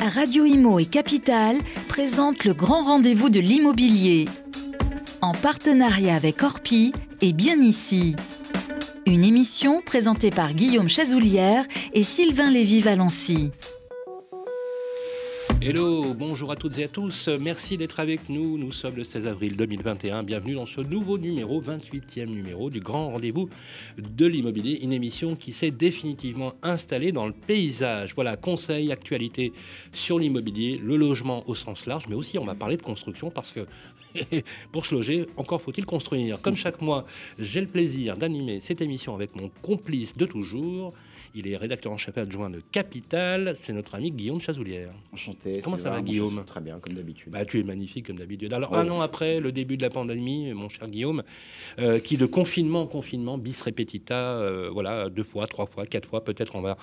Radio Imo et Capital présentent le grand rendez-vous de l'immobilier. En partenariat avec Orpi et Bien Ici. Une émission présentée par Guillaume Chazoulière et Sylvain Lévy-Valency. Hello, bonjour à toutes et à tous. Merci d'être avec nous. Nous sommes le 16 avril 2021. Bienvenue dans ce nouveau numéro, 28e numéro du grand rendez-vous de l'immobilier. Une émission qui s'est définitivement installée dans le paysage. Voilà, conseils, actualités sur l'immobilier, le logement au sens large, mais aussi on va parler de construction parce que pour se loger, encore faut-il construire. Comme chaque mois, j'ai le plaisir d'animer cette émission avec mon complice de toujours. Il est rédacteur en chef adjoint de Capital. C'est notre ami Guillaume Chazoulière. Enchanté. Comment ça va, Guillaume? Très bien, comme d'habitude. Bah, tu es magnifique, comme d'habitude. Alors, un an après le début de la pandémie, mon cher Guillaume, qui de confinement en confinement, bis repetita, voilà, 2 fois, 3 fois, 4 fois, peut-être on va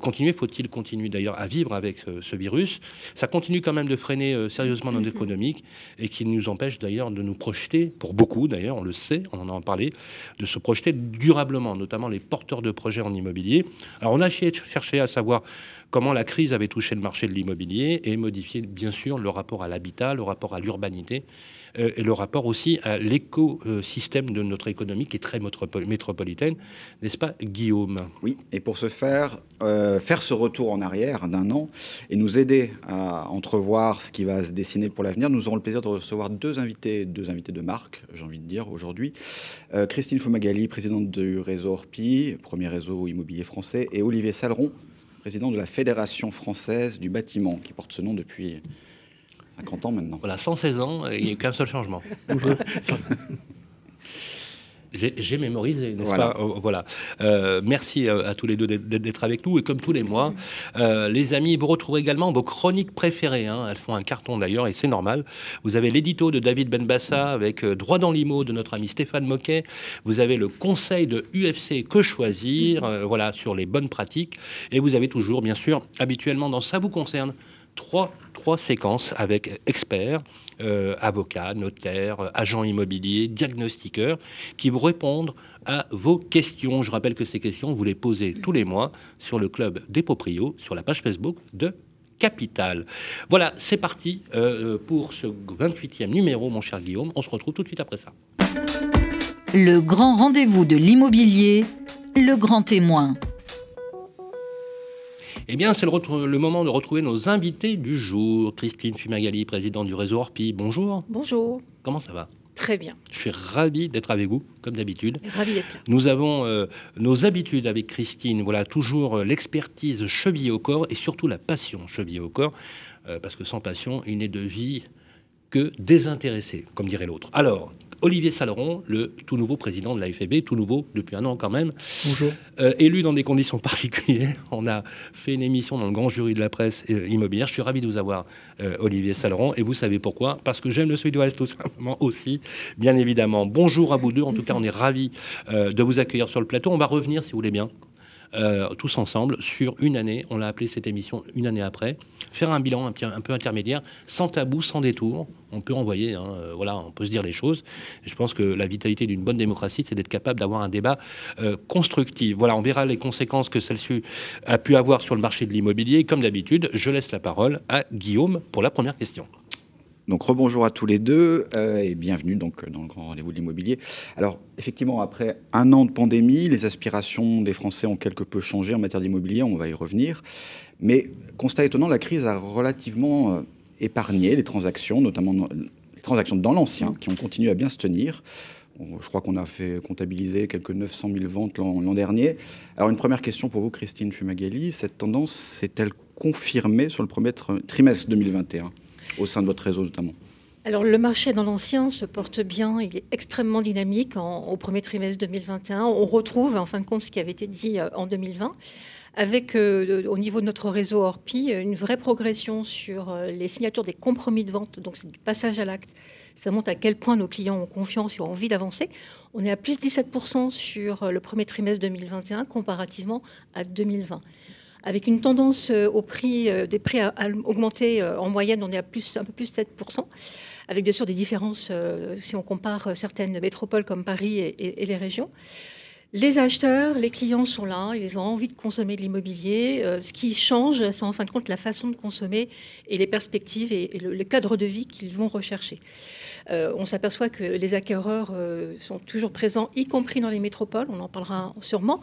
continuer. Faut-il continuer d'ailleurs à vivre avec ce virus? Ça continue quand même de freiner sérieusement notre économique et qui nous empêche d'ailleurs de nous projeter, pour beaucoup d'ailleurs, on le sait, on en a parlé, de se projeter durablement, notamment les porteurs de projets en immobilier. Alors on a cherché à savoir comment la crise avait touché le marché de l'immobilier et modifié bien sûr le rapport à l'habitat, le rapport à l'urbanité et le rapport aussi à l'écosystème de notre économie qui est très métropolitaine, n'est-ce pas Guillaume? Oui, et pour ce faire, faire ce retour en arrière d'1 an et nous aider à entrevoir ce qui va se dessiner pour l'avenir, nous aurons le plaisir de recevoir deux invités de marque, j'ai envie de dire aujourd'hui. Christine Fumagalli, présidente du réseau Orpi, premier réseau immobilier français, et Olivier Saleron, président de la Fédération française du bâtiment, qui porte ce nom depuis 50 ans maintenant. Voilà, 116 ans, il n'y a eu qu'un seul changement. Bonjour. J'ai mémorisé, n'est-ce pas? Voilà. Merci à tous les deux d'être avec nous. Et comme tous les mois, les amis, vous retrouvez également vos chroniques préférées. Hein. Elles font un carton d'ailleurs, et c'est normal. Vous avez l'édito de David Benbassa avec Droit dans l'IMO de notre ami Stéphane Moquet. Vous avez le conseil de UFC Que choisir, voilà, sur les bonnes pratiques. Et vous avez toujours, bien sûr, habituellement, dans Ça vous concerne, trois séquences avec experts, avocats, notaires, agents immobiliers, diagnostiqueurs, qui vous répondent à vos questions. Je rappelle que ces questions, vous les posez tous les mois sur le club des proprios, sur la page Facebook de Capital. Voilà, c'est parti pour ce 28e numéro, mon cher Guillaume. On se retrouve tout de suite après ça. Le grand rendez-vous de l'immobilier, le grand témoin. Eh bien, c'est le moment de retrouver nos invités du jour. Christine Fumagalli, présidente du réseau Orpi. Bonjour. Bonjour. Comment ça va? Très bien. Je suis ravi d'être avec vous, comme d'habitude. Ravi d'être là. Nous avons nos habitudes avec Christine. Voilà, toujours l'expertise chevillée au corps et surtout la passion chevillée au corps. Parce que sans passion, il n'est de vie que désintéressé, comme dirait l'autre. Alors, Olivier Saleron, le tout nouveau président de l'AFB, tout nouveau depuis 1 an quand même. Bonjour. Élu dans des conditions particulières. On a fait une émission dans le grand jury de la presse immobilière. Je suis ravi de vous avoir, Olivier Saleron. Et vous savez pourquoi? Parce que j'aime le Sud-Ouest tout simplement aussi, bien évidemment. Bonjour à vous deux. En tout cas, on est ravis de vous accueillir sur le plateau. On va revenir, si vous voulez bien, tous ensemble sur une année. On l'a appelé cette émission Une année après. Faire un bilan un peu intermédiaire, sans tabou, sans détour. On peut envoyer, voilà, on peut se dire les choses. Et je pense que la vitalité d'une bonne démocratie, c'est d'être capable d'avoir un débat constructif. Voilà, on verra les conséquences que celle-ci a pu avoir sur le marché de l'immobilier. Comme d'habitude, je laisse la parole à Guillaume pour la première question. Donc rebonjour à tous les deux et bienvenue donc dans le grand rendez-vous de l'immobilier. Alors effectivement, après 1 an de pandémie, les aspirations des Français ont quelque peu changé en matière d'immobilier, on va y revenir. Mais constat étonnant, la crise a relativement épargné les transactions, notamment les transactions dans l'ancien, qui ont continué à bien se tenir. Je crois qu'on a fait comptabiliser quelques 900 000 ventes l'an dernier. Alors une première question pour vous, Christine Fumagalli, cette tendance s'est-elle confirmée sur le premier trimestre 2021 au sein de votre réseau notamment? Alors le marché dans l'ancien se porte bien, il est extrêmement dynamique au premier trimestre 2021. On retrouve en fin de compte ce qui avait été dit en 2020. Avec, au niveau de notre réseau Orpi, une vraie progression sur les signatures des compromis de vente, donc c'est du passage à l'acte. Ça montre à quel point nos clients ont confiance et ont envie d'avancer. On est à plus de 17% sur le premier trimestre 2021 comparativement à 2020. Avec une tendance au prix, des prix à augmenter en moyenne, on est à un peu plus de 7%, avec bien sûr des différences si on compare certaines métropoles comme Paris et les régions. Les acheteurs, les clients sont là, ils ont envie de consommer de l'immobilier. Ce qui change, c'est en fin de compte la façon de consommer et les perspectives et le cadre de vie qu'ils vont rechercher. On s'aperçoit que les acquéreurs sont toujours présents, y compris dans les métropoles, on en parlera sûrement.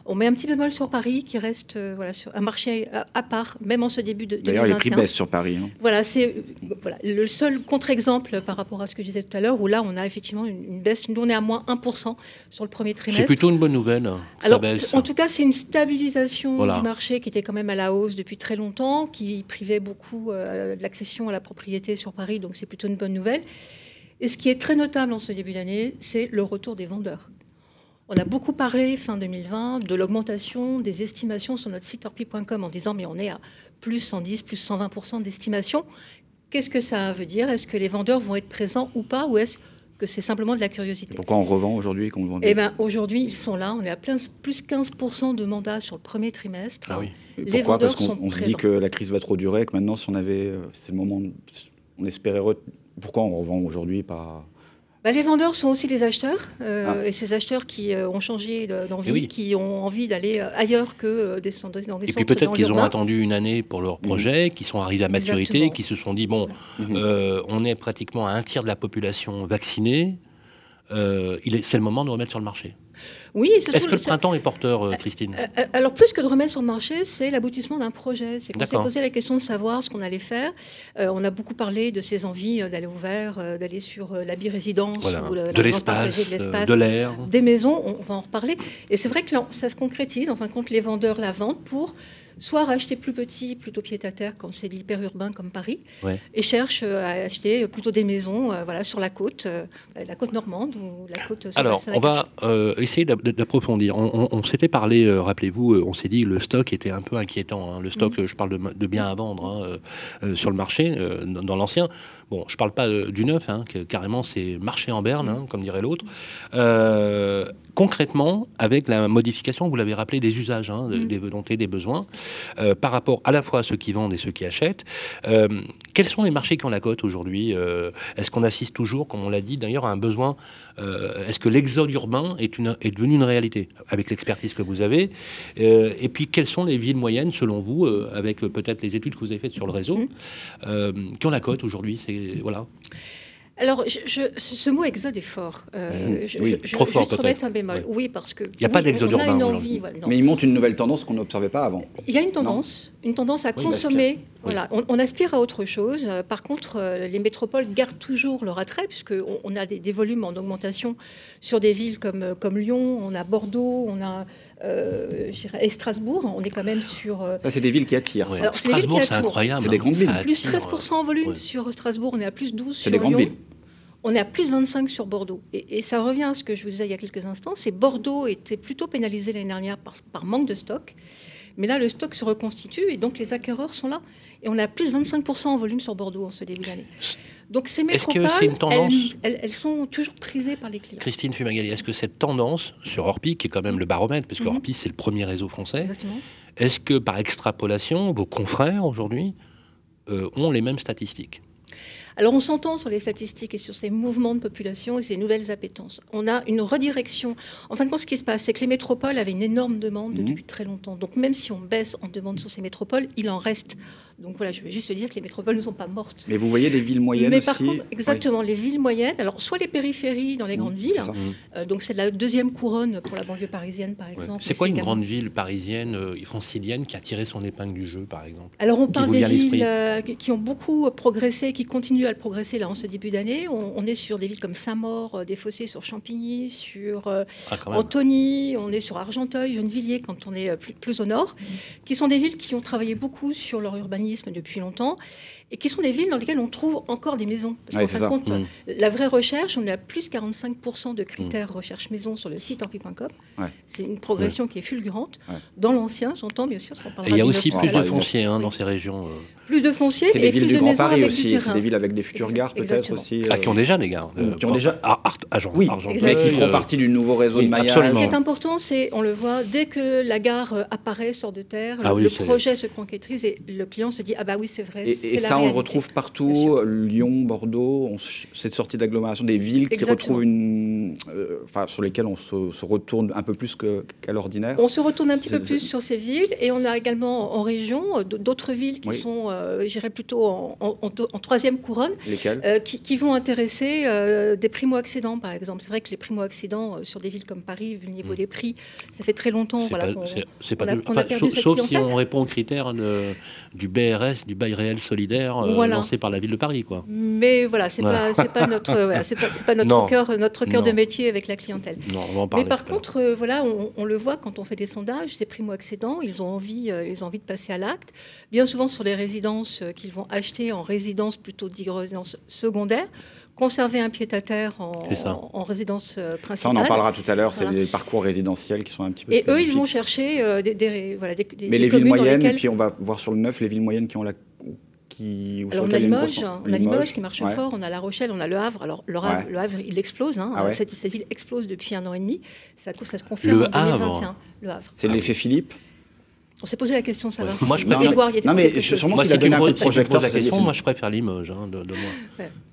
On met un petit bémol sur Paris, qui reste sur un marché à part, même en ce début de 2021. D'ailleurs, les prix baissent sur Paris. Hein. Voilà, c'est le seul contre-exemple par rapport à ce que je disais tout à l'heure, où là, on a effectivement une baisse. Nous, on est à moins 1% sur le premier trimestre. C'est plutôt une bonne nouvelle. Alors, en tout cas, c'est une stabilisation du marché qui était quand même à la hausse depuis très longtemps, qui privait beaucoup de l'accession à la propriété sur Paris, donc c'est plutôt une bonne nouvelle. Et ce qui est très notable en ce début d'année, c'est le retour des vendeurs. On a beaucoup parlé, fin 2020, de l'augmentation des estimations sur notre site orpi.com en disant mais on est à plus 110, plus 120% d'estimation. Qu'est-ce que ça veut dire? Est-ce que les vendeurs vont être présents ou pas? Ou est-ce que c'est simplement de la curiosité? Pourquoi on revend aujourd'hui qu'on vend? Eh bien, aujourd'hui, ils sont là. On est à plus 15% de mandats sur le premier trimestre. Ah oui. Les pourquoi? Parce qu'on se dit que la crise va trop durer, que maintenant, si on avait... c'est le moment... On espérait... Pourquoi on revend aujourd'hui pas... Les vendeurs sont aussi les acheteurs, et ces acheteurs qui ont changé d'envie, qui ont envie d'aller ailleurs que dans des centres. Et puis peut-être qu'ils ont attendu une année pour leur projet, qui sont arrivés à maturité, qui se sont dit, bon, on est pratiquement à un tiers de la population vaccinée, c'est le moment de remettre sur le marché. Oui, est-ce que le printemps est porteur, Christine? Alors, plus que de remettre sur le marché, c'est l'aboutissement d'un projet. C'est qu'on s'est posé la question de savoir ce qu'on allait faire. On a beaucoup parlé de ces envies d'aller au vert, d'aller sur la bi-résidence, de l'espace, de l'air. Des maisons, on va en reparler. Et c'est vrai que là, ça se concrétise. En fin de compte, les vendeurs la vendent pour soit racheter plus petit, plutôt pied-à-terre, quand c'est l'hyper-urbain comme Paris, et cherchent à acheter plutôt des maisons sur la côte normande ou la côte... Alors, on va essayer d'approfondir. On s'était parlé, rappelez-vous, on s'est dit que le stock était un peu inquiétant. Hein. Le stock, je parle de biens à vendre sur le marché, dans l'ancien. Bon, je ne parle pas du neuf, carrément c'est marché en berne, comme dirait l'autre. Concrètement, avec la modification, vous l'avez rappelé, des usages, des volontés, des besoins, par rapport à la fois à ceux qui vendent et ceux qui achètent, quels sont les marchés qui ont la cote aujourd'hui? Est-ce qu'on assiste toujours, comme on l'a dit d'ailleurs, à un besoin? Est-ce que l'exode urbain est devenu une réalité, avec l'expertise que vous avez? Et puis, quelles sont les villes moyennes, selon vous, avec peut-être les études que vous avez faites sur le réseau, qui ont la cote aujourd'hui? Voilà. Alors, ce mot exode est fort. Trop fort, juste remettre un bémol. Oui, parce que... Il n'y a pas d'exode urbain. Mais il montre une nouvelle tendance qu'on n'observait pas avant. Il y a une tendance à consommer. Voilà, on aspire à autre chose. Par contre, les métropoles gardent toujours leur attrait, puisqu'on a des volumes en augmentation sur des villes comme Lyon, on a Bordeaux, on a... et Strasbourg, on est quand même sur... Ça, c'est des villes qui attirent. Ouais. Alors, Strasbourg, c'est incroyable. C'est des grandes villes. Plus 13% en volume sur Strasbourg, on est à plus 12 sur Lyon. C'est des grandes villes. On est à plus 25 sur Bordeaux. Et ça revient à ce que je vous disais il y a quelques instants, c'est Bordeaux était plutôt pénalisé l'année dernière par manque de stock. Mais là, le stock se reconstitue et donc les acquéreurs sont là. Et on est à plus 25% en volume sur Bordeaux en ce début d'année. Donc ces métropoles, elles sont toujours prisées par les clients. Christine Fumagalli, est-ce que cette tendance sur Orpi, qui est quand même le baromètre, parce que Orpi, c'est le premier réseau français, est-ce que par extrapolation, vos confrères aujourd'hui ont les mêmes statistiques? Alors on s'entend sur les statistiques et sur ces mouvements de population et ces nouvelles appétences. On a une redirection. En fin de compte, ce qui se passe, c'est que les métropoles avaient une énorme demande depuis très longtemps. Donc même si on baisse en demande sur ces métropoles, il en reste. Donc voilà, je veux juste dire que les métropoles ne sont pas mortes. Mais vous voyez les villes moyennes aussi. Par contre, exactement, les villes moyennes. Alors soit les périphéries dans les grandes villes. Donc c'est la deuxième couronne pour la banlieue parisienne, par exemple. C'est quoi une grande ville parisienne, francilienne, qui a tiré son épingle du jeu, par exemple? Alors on parle des villes qui ont beaucoup progressé, qui continuent à le progresser là en ce début d'année. On est sur des villes comme Saint-Maur, des Fossés sur Champigny, sur Antony, on est sur Argenteuil, Gennevilliers quand on est plus au nord, qui sont des villes qui ont travaillé beaucoup sur leur urbanisme depuis longtemps et qui sont des villes dans lesquelles on trouve encore des maisons. Parce qu'en fin de compte, la vraie recherche, on est à plus 45% de critères recherche maison sur le site orpi.com. C'est une progression qui est fulgurante. Dans l'ancien, j'entends bien sûr. Et il y a aussi plus de foncier dans ces régions. Plus de foncier et plus de maisons avec du terrain. C'est des villes avec avec des futures gares peut-être aussi. Qui ont déjà des gares. Qui ont déjà Argenteuil. Mais qui feront partie du nouveau réseau de maillage. Ce qui est important, c'est, on le voit, dès que la gare apparaît, sort de terre, le projet se concrétise et le client se dit « Ah bah oui, c'est vrai, Et ça, on le retrouve partout, Lyon, Bordeaux, cette sortie d'agglomération des villes qui retrouvent sur lesquelles on se retourne un peu plus qu'à l'ordinaire. On se retourne un petit peu plus sur ces villes et on a également en région d'autres villes qui sont, j'irais plutôt en troisième couronne, qui vont intéresser des primo-accédants, par exemple. C'est vrai que les primo-accédants sur des villes comme Paris, vu le niveau des prix, ça fait très longtemps qu'on a perdu cette sauf clientèle. Si on répond aux critères du BRS, du bail réel solidaire, lancé par la ville de Paris, quoi. Mais voilà, c'est pas notre cœur de métier avec la clientèle. Non, on va en parler. Mais par contre, on le voit quand on fait des sondages, ces primo-accédants, ils ont envie de passer à l'acte. Bien souvent sur les résidences qu'ils vont acheter en résidence plutôt dite résidence secondaire, conserver un pied-à-terre en résidence principale. Ça, on en parlera tout à l'heure, c'est des parcours résidentiels qui sont un petit peu spécifiques. Et eux, ils vont chercher Mais les villes moyennes, et puis on va voir sur le 9, les villes moyennes qui ont la... Alors on a Limoges qui marche fort, on a La Rochelle, on a Le Havre. Alors le Havre, il explose, cette ville explose depuis 1 an et demi. Ça se confirme en 2021. Le Havre. C'est l'effet Philippe. On s'est posé la question, ça va. Moi, je préfère... Edouard, il était mais sûrement qu'il a donné un coup de projecteur. Moi, je préfère Limoges,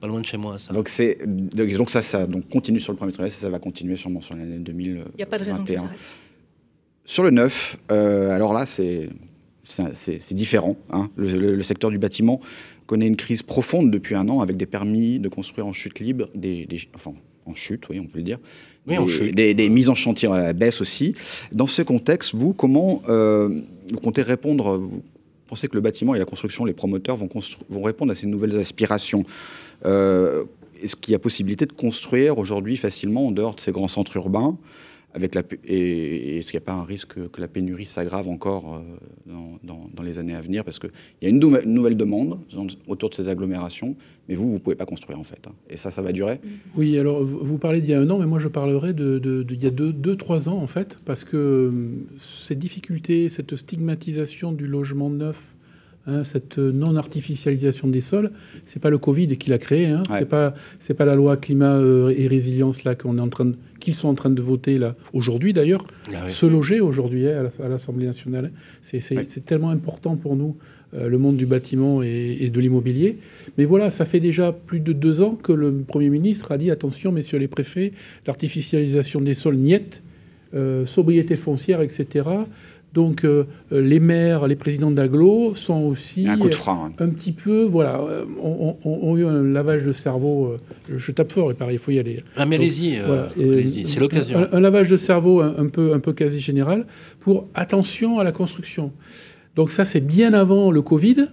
pas loin de chez moi. Ça. Donc ça continue sur le premier trimestre et ça va continuer sûrement sur l'année 2021. Il n'y a pas de raison que ça s'arrête. Sur le 9, alors là, c'est différent. Le secteur du bâtiment connaît une crise profonde depuis 1 an avec des permis de construire en chute libre, en chute, oui, on peut le dire. Oui, en chute. Des mises en chantier à la baisse aussi. Dans ce contexte, vous, comment vous comptez répondre? Vous pensez que le bâtiment et la construction, les promoteurs vont répondre à ces nouvelles aspirations? Est-ce qu'il y a possibilité de construire aujourd'hui facilement en dehors de ces grands centres urbains? Et est-ce qu'il n'y a pas un risque que la pénurie s'aggrave encore dans les années à venir? Parce qu'il y a une nouvelle demande autour de ces agglomérations, mais vous ne pouvez pas construire en fait. Et ça va durer? Oui, alors vous parlez d'il y a 1 an, mais moi je parlerai d'il y a 2-3 ans en fait, parce que ces difficultés, cette stigmatisation du logement neuf, cette non-artificialisation des sols, c'est pas le Covid qui l'a créé. C'est pas la loi climat et résilience là qu'ils sont en train de voter là aujourd'hui d'ailleurs. Se loger aujourd'hui à l'Assemblée nationale, c'est tellement important pour nous le monde du bâtiment et de l'immobilier. Mais voilà, ça fait déjà plus de 2 ans que le Premier ministre a dit attention, messieurs les préfets, l'artificialisation des sols niette, sobriété foncière, etc. Donc les maires, les présidents d'agglo sont aussi un coup de frein, un petit peu, ont eu un lavage de cerveau. Je tape fort et pareil, il faut y aller. Ah mais allez-y, c'est l'occasion. Un lavage de cerveau un peu quasi général pour attention à la construction. Donc ça, c'est bien avant le Covid.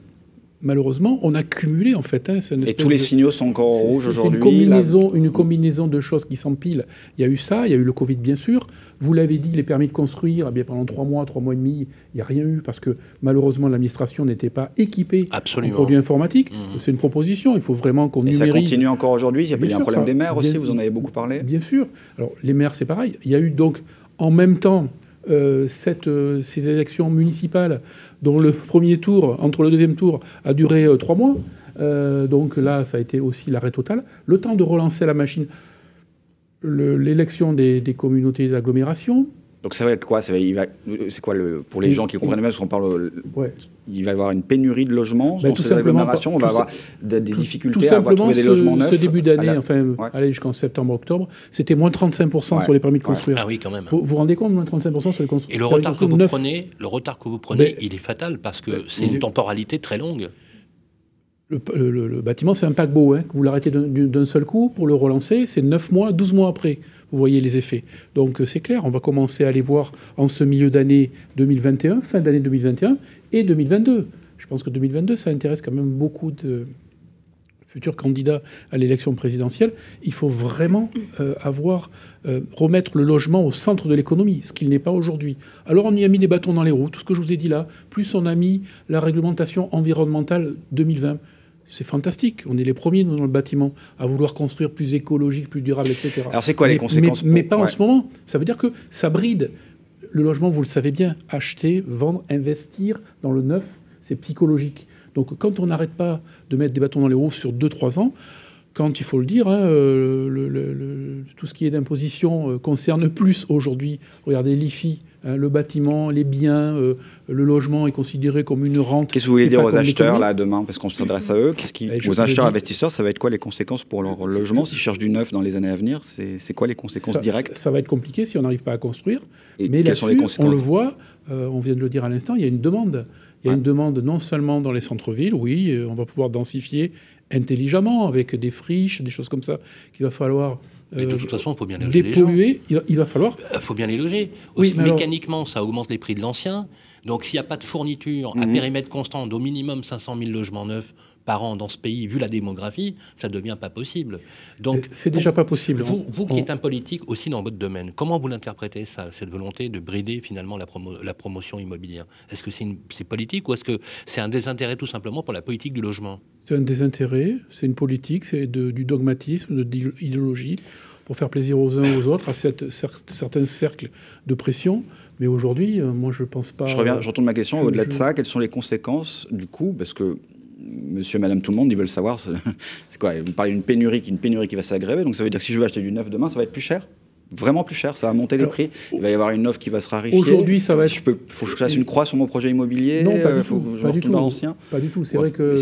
Malheureusement, on a cumulé en fait. Et tous les signaux sont encore en rouge aujourd'hui. C'est une combinaison de choses qui s'empilent. Il y a eu ça, il y a eu le Covid bien sûr. Vous l'avez dit, les permis de construire, pendant 3 mois et demi, il n'y a rien eu parce que malheureusement l'administration n'était pas équipée en produits informatiques. C'est une proposition, il faut vraiment qu'on numérise. Et ça continue encore aujourd'hui. Il y a un problème des maires aussi, vous en avez beaucoup parlé. Bien sûr. Alors les maires, c'est pareil. Il y a eu donc en même temps ces élections municipales dont le premier tour, entre le deuxième tour, a duré 3 mois. Donc là, ça a été aussi l'arrêt total. Le temps de relancer la machine, l'élection des communautés d'agglomération. Donc ça va être quoi? C'est quoi pour les gens qui comprennent bien, parce qu'on parle... Il va y avoir une pénurie de logements dans ces agglomérations, on va avoir des difficultés à trouver des logements neufs. Ce début d'année, aller jusqu'en septembre-octobre, c'était moins 35% sur les permis de construire. Ah oui, quand même. Vous vous rendez compte, moins 35% sur les constructions. Et le retard que vous prenez, il est fatal, parce que c'est une temporalité très longue. Le bâtiment, c'est un paquebot. Vous l'arrêtez d'un seul coup pour le relancer, c'est 9 mois, 12 mois après. Vous voyez les effets. Donc c'est clair, on va commencer à les voir en ce milieu d'année 2021, fin d'année 2021 et 2022. Je pense que 2022, ça intéresse quand même beaucoup de futurs candidats à l'élection présidentielle. Il faut vraiment remettre le logement au centre de l'économie, ce qu'il n'est pas aujourd'hui. Alors on y a mis des bâtons dans les roues, tout ce que je vous ai dit là, plus on a mis la réglementation environnementale 2020. C'est fantastique. On est les premiers dans le bâtiment à vouloir construire plus écologique, plus durable, etc. Alors c'est quoi les conséquences mais pas en ce moment. Ça veut dire que ça bride le logement, vous le savez bien. Acheter, vendre, investir dans le neuf, c'est psychologique. Donc quand on n'arrête pas de mettre des bâtons dans les roues sur 2-3 ans, quand il faut le dire, tout ce qui est d'imposition concerne plus aujourd'hui, regardez l'IFI, le bâtiment, les biens, le logement est considéré comme une rente. Qu'est-ce que vous voulez dire aux acheteurs là demain, parce qu'on s'adresse à eux, aux acheteurs investisseurs, ça va être quoi les conséquences pour leur logement s'ils cherchent du neuf dans les années à venir? C'est quoi les conséquences directes? Ça va être compliqué si on n'arrive pas à construire. Et mais quelles sont les conséquences? On le voit, on vient de le dire à l'instant, il y a une demande. Il y a une demande non seulement dans les centres-villes, oui, on va pouvoir densifier intelligemment avec des friches, des choses comme ça qu'il va falloir. Mais de toute façon, il faut bien loger dépolluer, les gens. Il va falloir... Il faut bien les loger. Oui, aussi, mécaniquement, ça augmente les prix de l'ancien. Donc, s'il n'y a pas de fourniture à périmètre constant d'au minimum 500 000 logements neufs par an dans ce pays, vu la démographie, ça ne devient pas possible. Donc, c'est déjà pas possible. Vous qui êtes un politique aussi dans votre domaine, comment vous l'interprétez, ça, cette volonté de brider finalement la promotion immobilière? Est-ce que c'est politique ou est-ce que c'est un désintérêt tout simplement pour la politique du logement? C'est un désintérêt, c'est une politique, c'est du dogmatisme, de l'idéologie, pour faire plaisir aux uns et aux autres, à certains cercles de pression. Mais aujourd'hui, moi, je ne pense pas... Je retourne ma question. Au-delà de ça, quelles sont les conséquences, du coup, parce que monsieur, madame, tout le monde, ils veulent savoir, c'est quoi? Vous parlez d'une pénurie qui va s'aggraver, donc ça veut dire que si je veux acheter du neuf demain, ça va être plus cher? Vraiment plus cher, ça va monter les prix. Il va y avoir une offre qui va se raréfier. Aujourd'hui, ça va être... Faut que je fasse une croix sur mon projet immobilier? Non, pas du faut tout. que je retourne dans l'ancien? Pas du tout. C'est vrai que...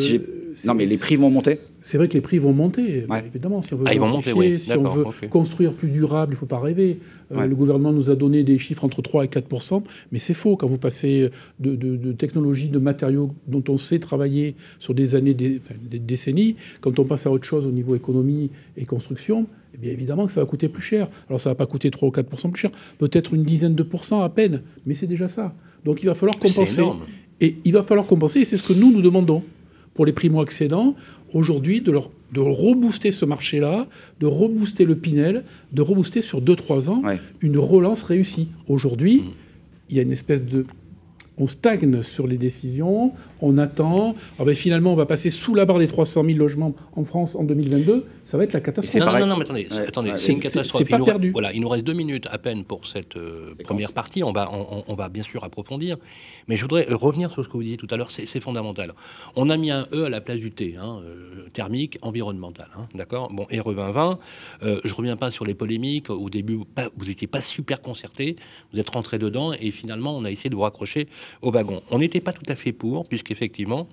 Non, mais les prix vont monter? C'est vrai que les prix vont monter, ouais. Évidemment. Si on veut ils vont monter, oui. Si on veut construire plus durable, il ne faut pas rêver. Le gouvernement nous a donné des chiffres entre 3 et 4%, mais c'est faux. Quand vous passez de technologies, de matériaux dont on sait travailler sur des années, des décennies, quand on passe à autre chose au niveau économie et construction, eh bien évidemment que ça va coûter plus cher. Alors ça ne va pas coûter 3 ou 4% plus cher, peut-être une dizaine de pourcents à peine, mais c'est déjà ça. Donc il va falloir compenser. Et il va falloir compenser, et c'est ce que nous demandons pour les primo-accédants, aujourd'hui, de rebooster ce marché-là, de rebooster le Pinel, de rebooster sur 2-3 ans une relance réussie. Aujourd'hui, il y a une espèce de... On stagne sur les décisions, on attend. Alors ben finalement, on va passer sous la barre des 300 000 logements en France en 2022. Ça va être la catastrophe. Non, mais attendez, c'est une catastrophe. C'est pas perdu. Voilà, il nous reste 2 minutes à peine pour cette première partie. On va bien sûr approfondir. Mais je voudrais revenir sur ce que vous disiez tout à l'heure. C'est fondamental. On a mis un E à la place du T, thermique, environnemental. D'accord. Bon, RE 2020. Je reviens pas sur les polémiques. Au début, vous n'étiez pas super concertés. Vous êtes rentrés dedans et finalement, on a essayé de vous raccrocher au wagon. On n'était pas tout à fait pour, puisqu'effectivement,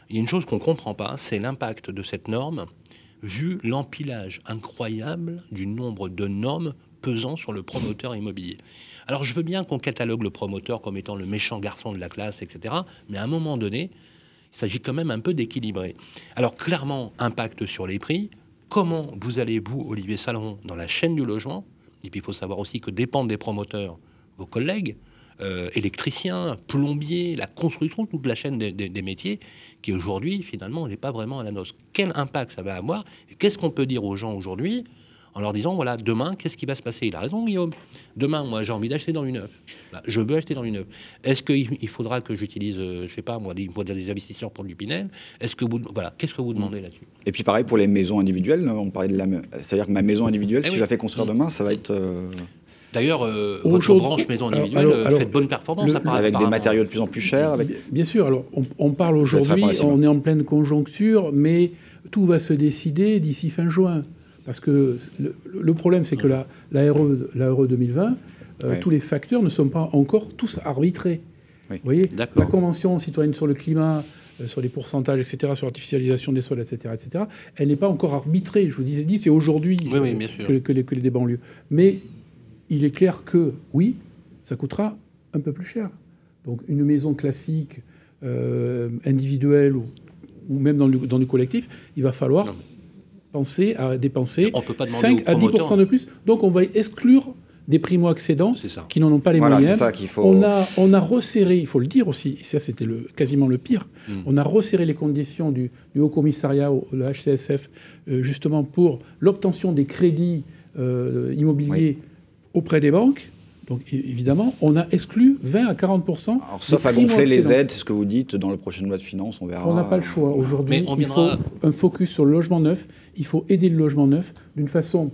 il y a une chose qu'on ne comprend pas, c'est l'impact de cette norme, vu l'empilage incroyable du nombre de normes pesant sur le promoteur immobilier. Alors, je veux bien qu'on catalogue le promoteur comme étant le méchant garçon de la classe, etc., mais à un moment donné, il s'agit quand même un peu d'équilibrer. Alors, clairement, impact sur les prix. Comment vous allez, vous, Olivier Saleron, dans la chaîne du logement? Et puis, il faut savoir aussi que dépendent des promoteurs vos collègues, électriciens, plombiers, la construction, toute la chaîne des métiers, qui aujourd'hui, finalement, n'est pas vraiment à la noce. Quel impact ça va avoir? Et qu'est-ce qu'on peut dire aux gens aujourd'hui en leur disant, voilà, demain, qu'est-ce qui va se passer? Il a raison, Guillaume. Demain, moi, j'ai envie d'acheter dans du neuf. Là, je veux acheter dans du neuf. Est-ce qu'il faudra que j'utilise, je sais pas, moi, des investisseurs pour du Pinel? Est-ce que vous, voilà, qu'est-ce que vous demandez là-dessus? Et puis pareil pour les maisons individuelles. On parlait de c'est-à-dire que ma maison individuelle, si je la fais construire demain, ça va être... D'ailleurs, votre branche maison individuelle fait de bonnes performances. Avec des matériaux de plus en plus chers. Bien sûr. Alors, on parle aujourd'hui, on est en pleine conjoncture, mais tout va se décider d'ici fin juin. Parce que le problème, c'est que la RE 2020, tous les facteurs ne sont pas encore tous arbitrés. Vous voyez, la Convention citoyenne sur le climat, sur les pourcentages, etc., sur l'artificialisation des sols, etc., elle n'est pas encore arbitrée. Je vous disais, c'est aujourd'hui que les débats ont lieu. Mais il est clair que, oui, ça coûtera un peu plus cher. Donc une maison classique, individuelle ou même dans du collectif, il va falloir penser à dépenser 5 à 10% de plus. Donc on va exclure des primo-accédants qui n'en ont pas les moyens. C'est ça qu'il faut... On a resserré, il faut le dire aussi, et ça c'était quasiment le pire, on a resserré les conditions du Haut Commissariat, le HCSF, justement pour l'obtention des crédits immobiliers auprès des banques. Donc évidemment, on a exclu 20 à 40%. Alors, sauf à gonfler les aides, c'est ce que vous dites dans le prochain loi de finances, on verra. On n'a pas le choix. Aujourd'hui, il faut un focus sur le logement neuf. Il faut aider le logement neuf d'une façon,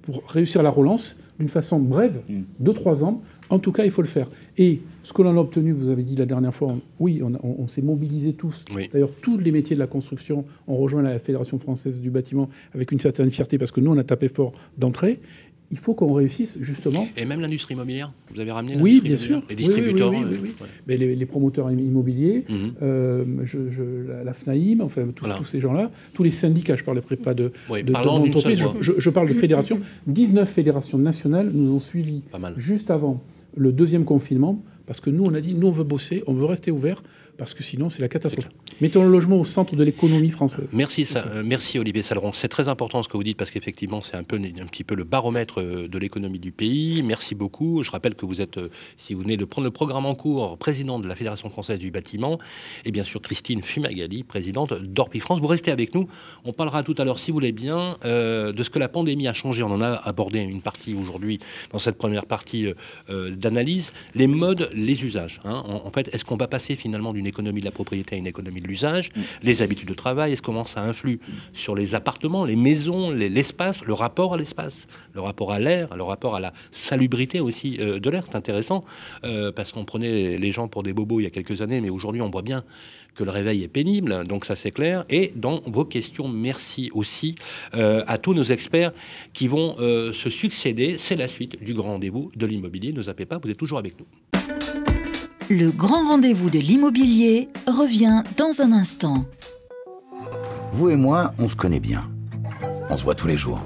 pour réussir la relance, d'une façon brève, 2-3 ans, En tout cas, il faut le faire. Et ce que l'on a obtenu, vous avez dit la dernière fois, oui, on s'est mobilisés tous. Oui. D'ailleurs, tous les métiers de la construction ont rejoint la Fédération française du bâtiment avec une certaine fierté, parce que nous, on a tapé fort d'entrée. Il faut qu'on réussisse, justement. Et même l'industrie immobilière, vous avez ramené oui, bien sûr. Les distributeurs. Oui. Ouais. Mais les promoteurs immobiliers, la FNAIM, enfin, tous ces gens-là, tous les syndicats, je ne parlais pas d'entreprise, je parle de fédérations. 19 fédérations nationales nous ont suivis juste avant le deuxième confinement, parce que nous, on a dit, nous, on veut bosser, on veut rester ouvert, parce que sinon, c'est la catastrophe. Mettons le logement au centre de l'économie française. Merci Olivier Saleron. C'est très important ce que vous dites, parce qu'effectivement, c'est un petit peu le baromètre de l'économie du pays. Merci beaucoup. Je rappelle que vous êtes, si vous venez de prendre le programme en cours, président de la Fédération française du bâtiment, et bien sûr Christine Fumagalli, présidente d'Orpi France. Vous restez avec nous. On parlera tout à l'heure, si vous voulez bien, de ce que la pandémie a changé. On en a abordé une partie aujourd'hui, dans cette première partie d'analyse. Les modes, les usages. En fait, est-ce qu'on va passer finalement d'une économie de la propriété à une économie de l'usage, les habitudes de travail, est-ce comment ça influe sur les appartements, les maisons, l'espace, le rapport à l'espace, le rapport à l'air, le rapport à la salubrité aussi de l'air. C'est intéressant parce qu'on prenait les gens pour des bobos il y a quelques années, mais aujourd'hui on voit bien que le réveil est pénible, donc ça c'est clair. Et dans vos questions, merci aussi à tous nos experts qui vont se succéder. C'est la suite du grand rendez-vous de l'immobilier. Ne zappez pas, vous êtes toujours avec nous. Le grand rendez-vous de l'immobilier revient dans un instant. Vous et moi, on se connaît bien. On se voit tous les jours.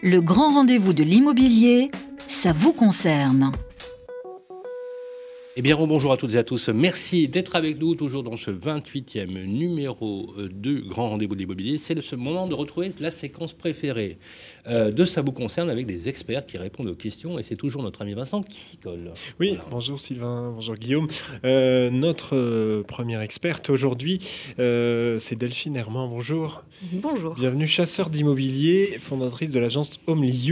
Le grand rendez-vous de l'immobilier, ça vous concerne. Eh bien, bonjour à toutes et à tous. Merci d'être avec nous, toujours dans ce 28e numéro du Grand Rendez-vous de l'immobilier. C'est ce moment de retrouver la séquence préférée de Ça vous concerne avec des experts qui répondent aux questions. Et c'est toujours notre ami Vincent qui s'y colle. Oui, voilà. Bonjour Sylvain, bonjour Guillaume. Notre première experte aujourd'hui, c'est Delphine Herman. Bonjour. Bonjour. Bienvenue, chasseur d'immobilier, fondatrice de l'agence Homely.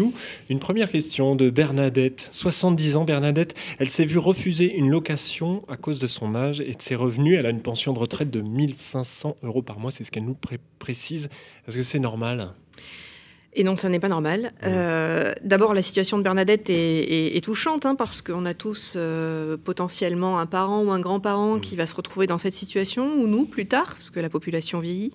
Une première question de Bernadette. 70 ans, Bernadette. Elle s'est vue refuser une location à cause de son âge et de ses revenus. Elle a une pension de retraite de 1 500 € par mois. C'est ce qu'elle nous précise. Est-ce que c'est normal ? Et non, ça n'est pas normal. D'abord, la situation de Bernadette est touchante, parce qu'on a tous potentiellement un parent ou un grand-parent qui va se retrouver dans cette situation, ou nous, plus tard, parce que la population vieillit.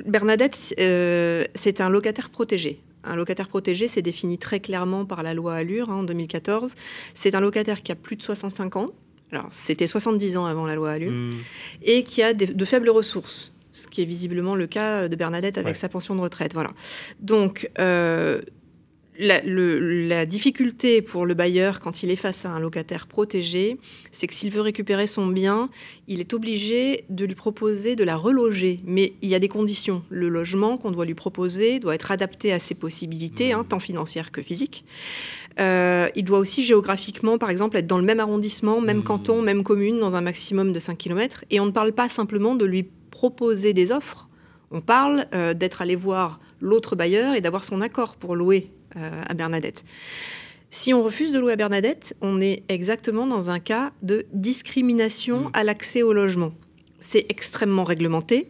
Bernadette, c'est un locataire protégé. Un locataire protégé, c'est défini très clairement par la loi Allure en 2014. C'est un locataire qui a plus de 65 ans. Alors, c'était 70 ans avant la loi Allure. Et qui a de faibles ressources. Ce qui est visiblement le cas de Bernadette avec sa pension de retraite. Voilà. Donc, la difficulté pour le bailleur, quand il est face à un locataire protégé, c'est que s'il veut récupérer son bien, il est obligé de lui proposer de la reloger. Mais il y a des conditions. Le logement qu'on doit lui proposer doit être adapté à ses possibilités, tant financières que physiques. Il doit aussi géographiquement, par exemple, être dans le même arrondissement, même canton, même commune, dans un maximum de 5 km. Et on ne parle pas simplement de lui proposer des offres. On parle d'être allé voir l'autre bailleur et d'avoir son accord pour louer à Bernadette. Si on refuse de louer à Bernadette, on est exactement dans un cas de discrimination à l'accès au logement. C'est extrêmement réglementé.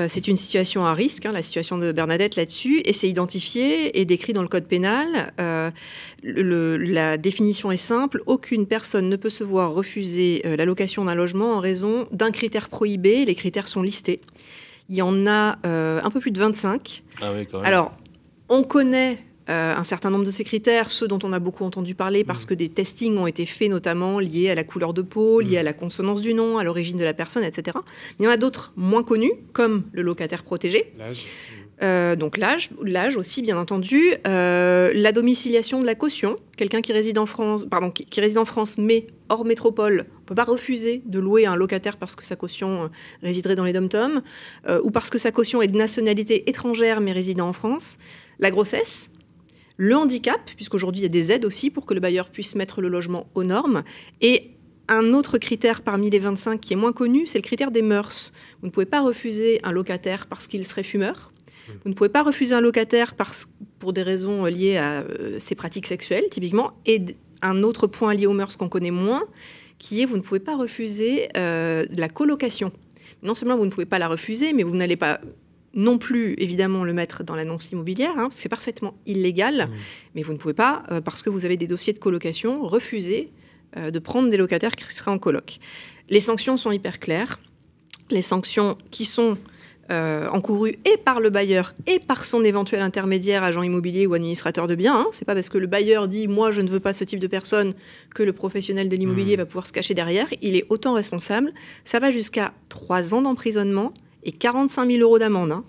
C'est une situation à risque, la situation de Bernadette là-dessus, et c'est identifié et décrit dans le code pénal. La définition est simple. Aucune personne ne peut se voir refuser la location d'un logement en raison d'un critère prohibé. Les critères sont listés. Il y en a un peu plus de 25. Ah oui, quand même. Alors, on connaît un certain nombre de ces critères, ceux dont on a beaucoup entendu parler parce que des testings ont été faits notamment liés à la couleur de peau, liés à la consonance du nom, à l'origine de la personne, etc. Mais il y en a d'autres moins connus, comme le locataire protégé. L'âge. Donc l'âge aussi, bien entendu. La domiciliation de la caution. Quelqu'un qui réside en France, qui réside en France, mais hors métropole, on ne peut pas refuser de louer à un locataire parce que sa caution résiderait dans les dom-toms, ou parce que sa caution est de nationalité étrangère, mais résidant en France. La grossesse. Le handicap, puisqu'aujourd'hui il y a des aides aussi pour que le bailleur puisse mettre le logement aux normes. Et un autre critère parmi les 25 qui est moins connu, c'est le critère des mœurs. Vous ne pouvez pas refuser un locataire parce qu'il serait fumeur. Vous ne pouvez pas refuser un locataire pour des raisons liées à ses pratiques sexuelles, typiquement. Et un autre point lié aux mœurs qu'on connaît moins, qui est vous ne pouvez pas refuser la colocation. Non seulement vous ne pouvez pas la refuser, mais vous n'allez pas non plus, évidemment, le mettre dans l'annonce immobilière, hein, c'est parfaitement illégal, mais vous ne pouvez pas, parce que vous avez des dossiers de colocation, refuser de prendre des locataires qui seraient en coloc. Les sanctions sont hyper claires. Les sanctions qui sont encourues et par le bailleur et par son éventuel intermédiaire, agent immobilier ou administrateur de biens. Hein. C'est pas parce que le bailleur dit « moi, je ne veux pas ce type de personne » que le professionnel de l'immobilier va pouvoir se cacher derrière. Il est autant responsable. Ça va jusqu'à 3 ans d'emprisonnement et 45 000 € d'amende. Hein.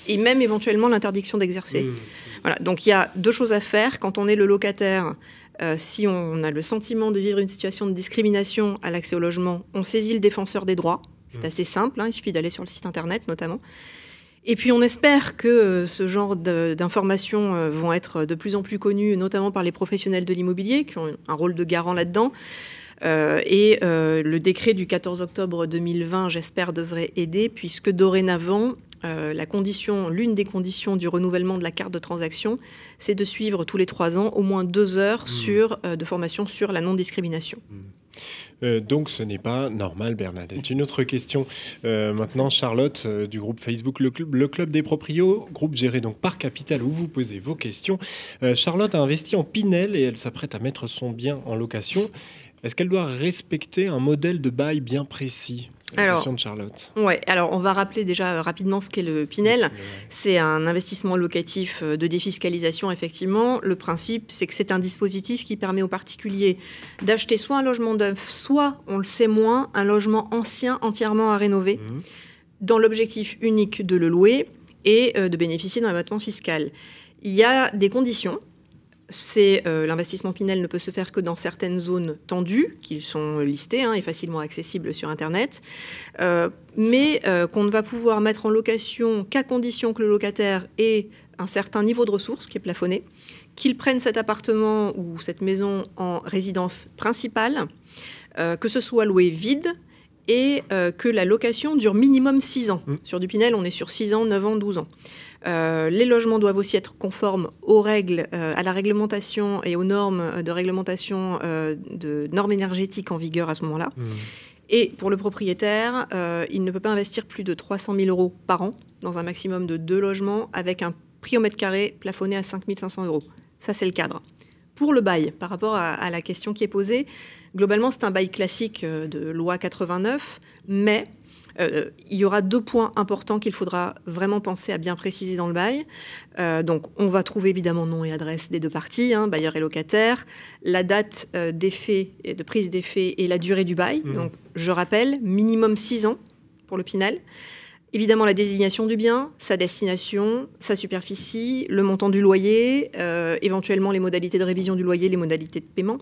Et même éventuellement l'interdiction d'exercer. Voilà. Donc il y a 2 choses à faire. Quand on est le locataire, si on a le sentiment de vivre une situation de discrimination à l'accès au logement, on saisit le défenseur des droits. C'est assez simple, hein, il suffit d'aller sur le site internet notamment. Et puis on espère que ce genre d'informations vont être de plus en plus connues, notamment par les professionnels de l'immobilier, qui ont un rôle de garant là-dedans. Le décret du 14 octobre 2020, j'espère, devrait aider, puisque dorénavant, l'une des conditions du renouvellement de la carte de transaction, c'est de suivre tous les 3 ans au moins 2 heures de formation sur la non-discrimination. Donc ce n'est pas normal, Bernadette. Une autre question maintenant, Charlotte, du groupe Facebook le Club des Proprios, groupe géré donc par Capital, où vous posez vos questions. Charlotte a investi en Pinel et elle s'apprête à mettre son bien en location. Est-ce qu'elle doit respecter un modèle de bail bien précis ? La question de Charlotte. Ouais, alors on va rappeler déjà rapidement ce qu'est le Pinel. C'est un investissement locatif de défiscalisation, effectivement. Le principe, c'est que c'est un dispositif qui permet aux particuliers d'acheter soit un logement neuf, soit, on le sait moins, un logement ancien entièrement à rénover, dans l'objectif unique de le louer et de bénéficier d'un abattement fiscal. Il y a des conditions. L'investissement Pinel ne peut se faire que dans certaines zones tendues, qui sont listées et facilement accessibles sur Internet, mais qu'on ne va pouvoir mettre en location qu'à condition que le locataire ait un certain niveau de ressources qui est plafonné, qu'il prenne cet appartement ou cette maison en résidence principale, que ce soit loué vide et que la location dure minimum 6 ans. Sur du Pinel, on est sur 6 ans, 9 ans, 12 ans. Les logements doivent aussi être conformes aux règles, à la réglementation et aux normes de réglementation de normes énergétiques en vigueur à ce moment-là. Et pour le propriétaire, il ne peut pas investir plus de 300 000 € par an dans un maximum de 2 logements avec un prix au mètre carré plafonné à 5 500 €. Ça, c'est le cadre. Pour le bail, par rapport à la question qui est posée, globalement, c'est un bail classique de loi 89, mais il y aura 2 points importants qu'il faudra vraiment penser à bien préciser dans le bail. Donc, on va trouver évidemment nom et adresse des 2 parties, bailleur et locataire, la date d'effet, de prise d'effet et la durée du bail. Donc, je rappelle, minimum 6 ans pour le Pinel. Évidemment, la désignation du bien, sa destination, sa superficie, le montant du loyer, éventuellement les modalités de révision du loyer, les modalités de paiement,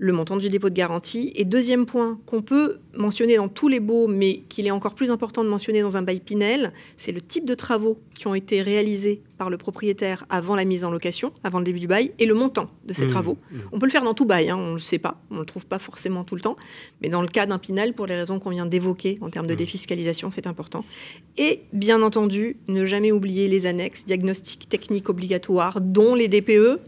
le montant du dépôt de garantie. Et 2e point qu'on peut mentionner dans tous les baux, mais qu'il est encore plus important de mentionner dans un bail Pinel, c'est le type de travaux qui ont été réalisés par le propriétaire avant la mise en location, avant le début du bail, et le montant de ces travaux. On peut le faire dans tout bail, on ne le sait pas, on ne le trouve pas forcément tout le temps, mais dans le cas d'un Pinel, pour les raisons qu'on vient d'évoquer en termes de défiscalisation, c'est important. Et bien entendu, ne jamais oublier les annexes, diagnostics techniques obligatoires, dont les DPE,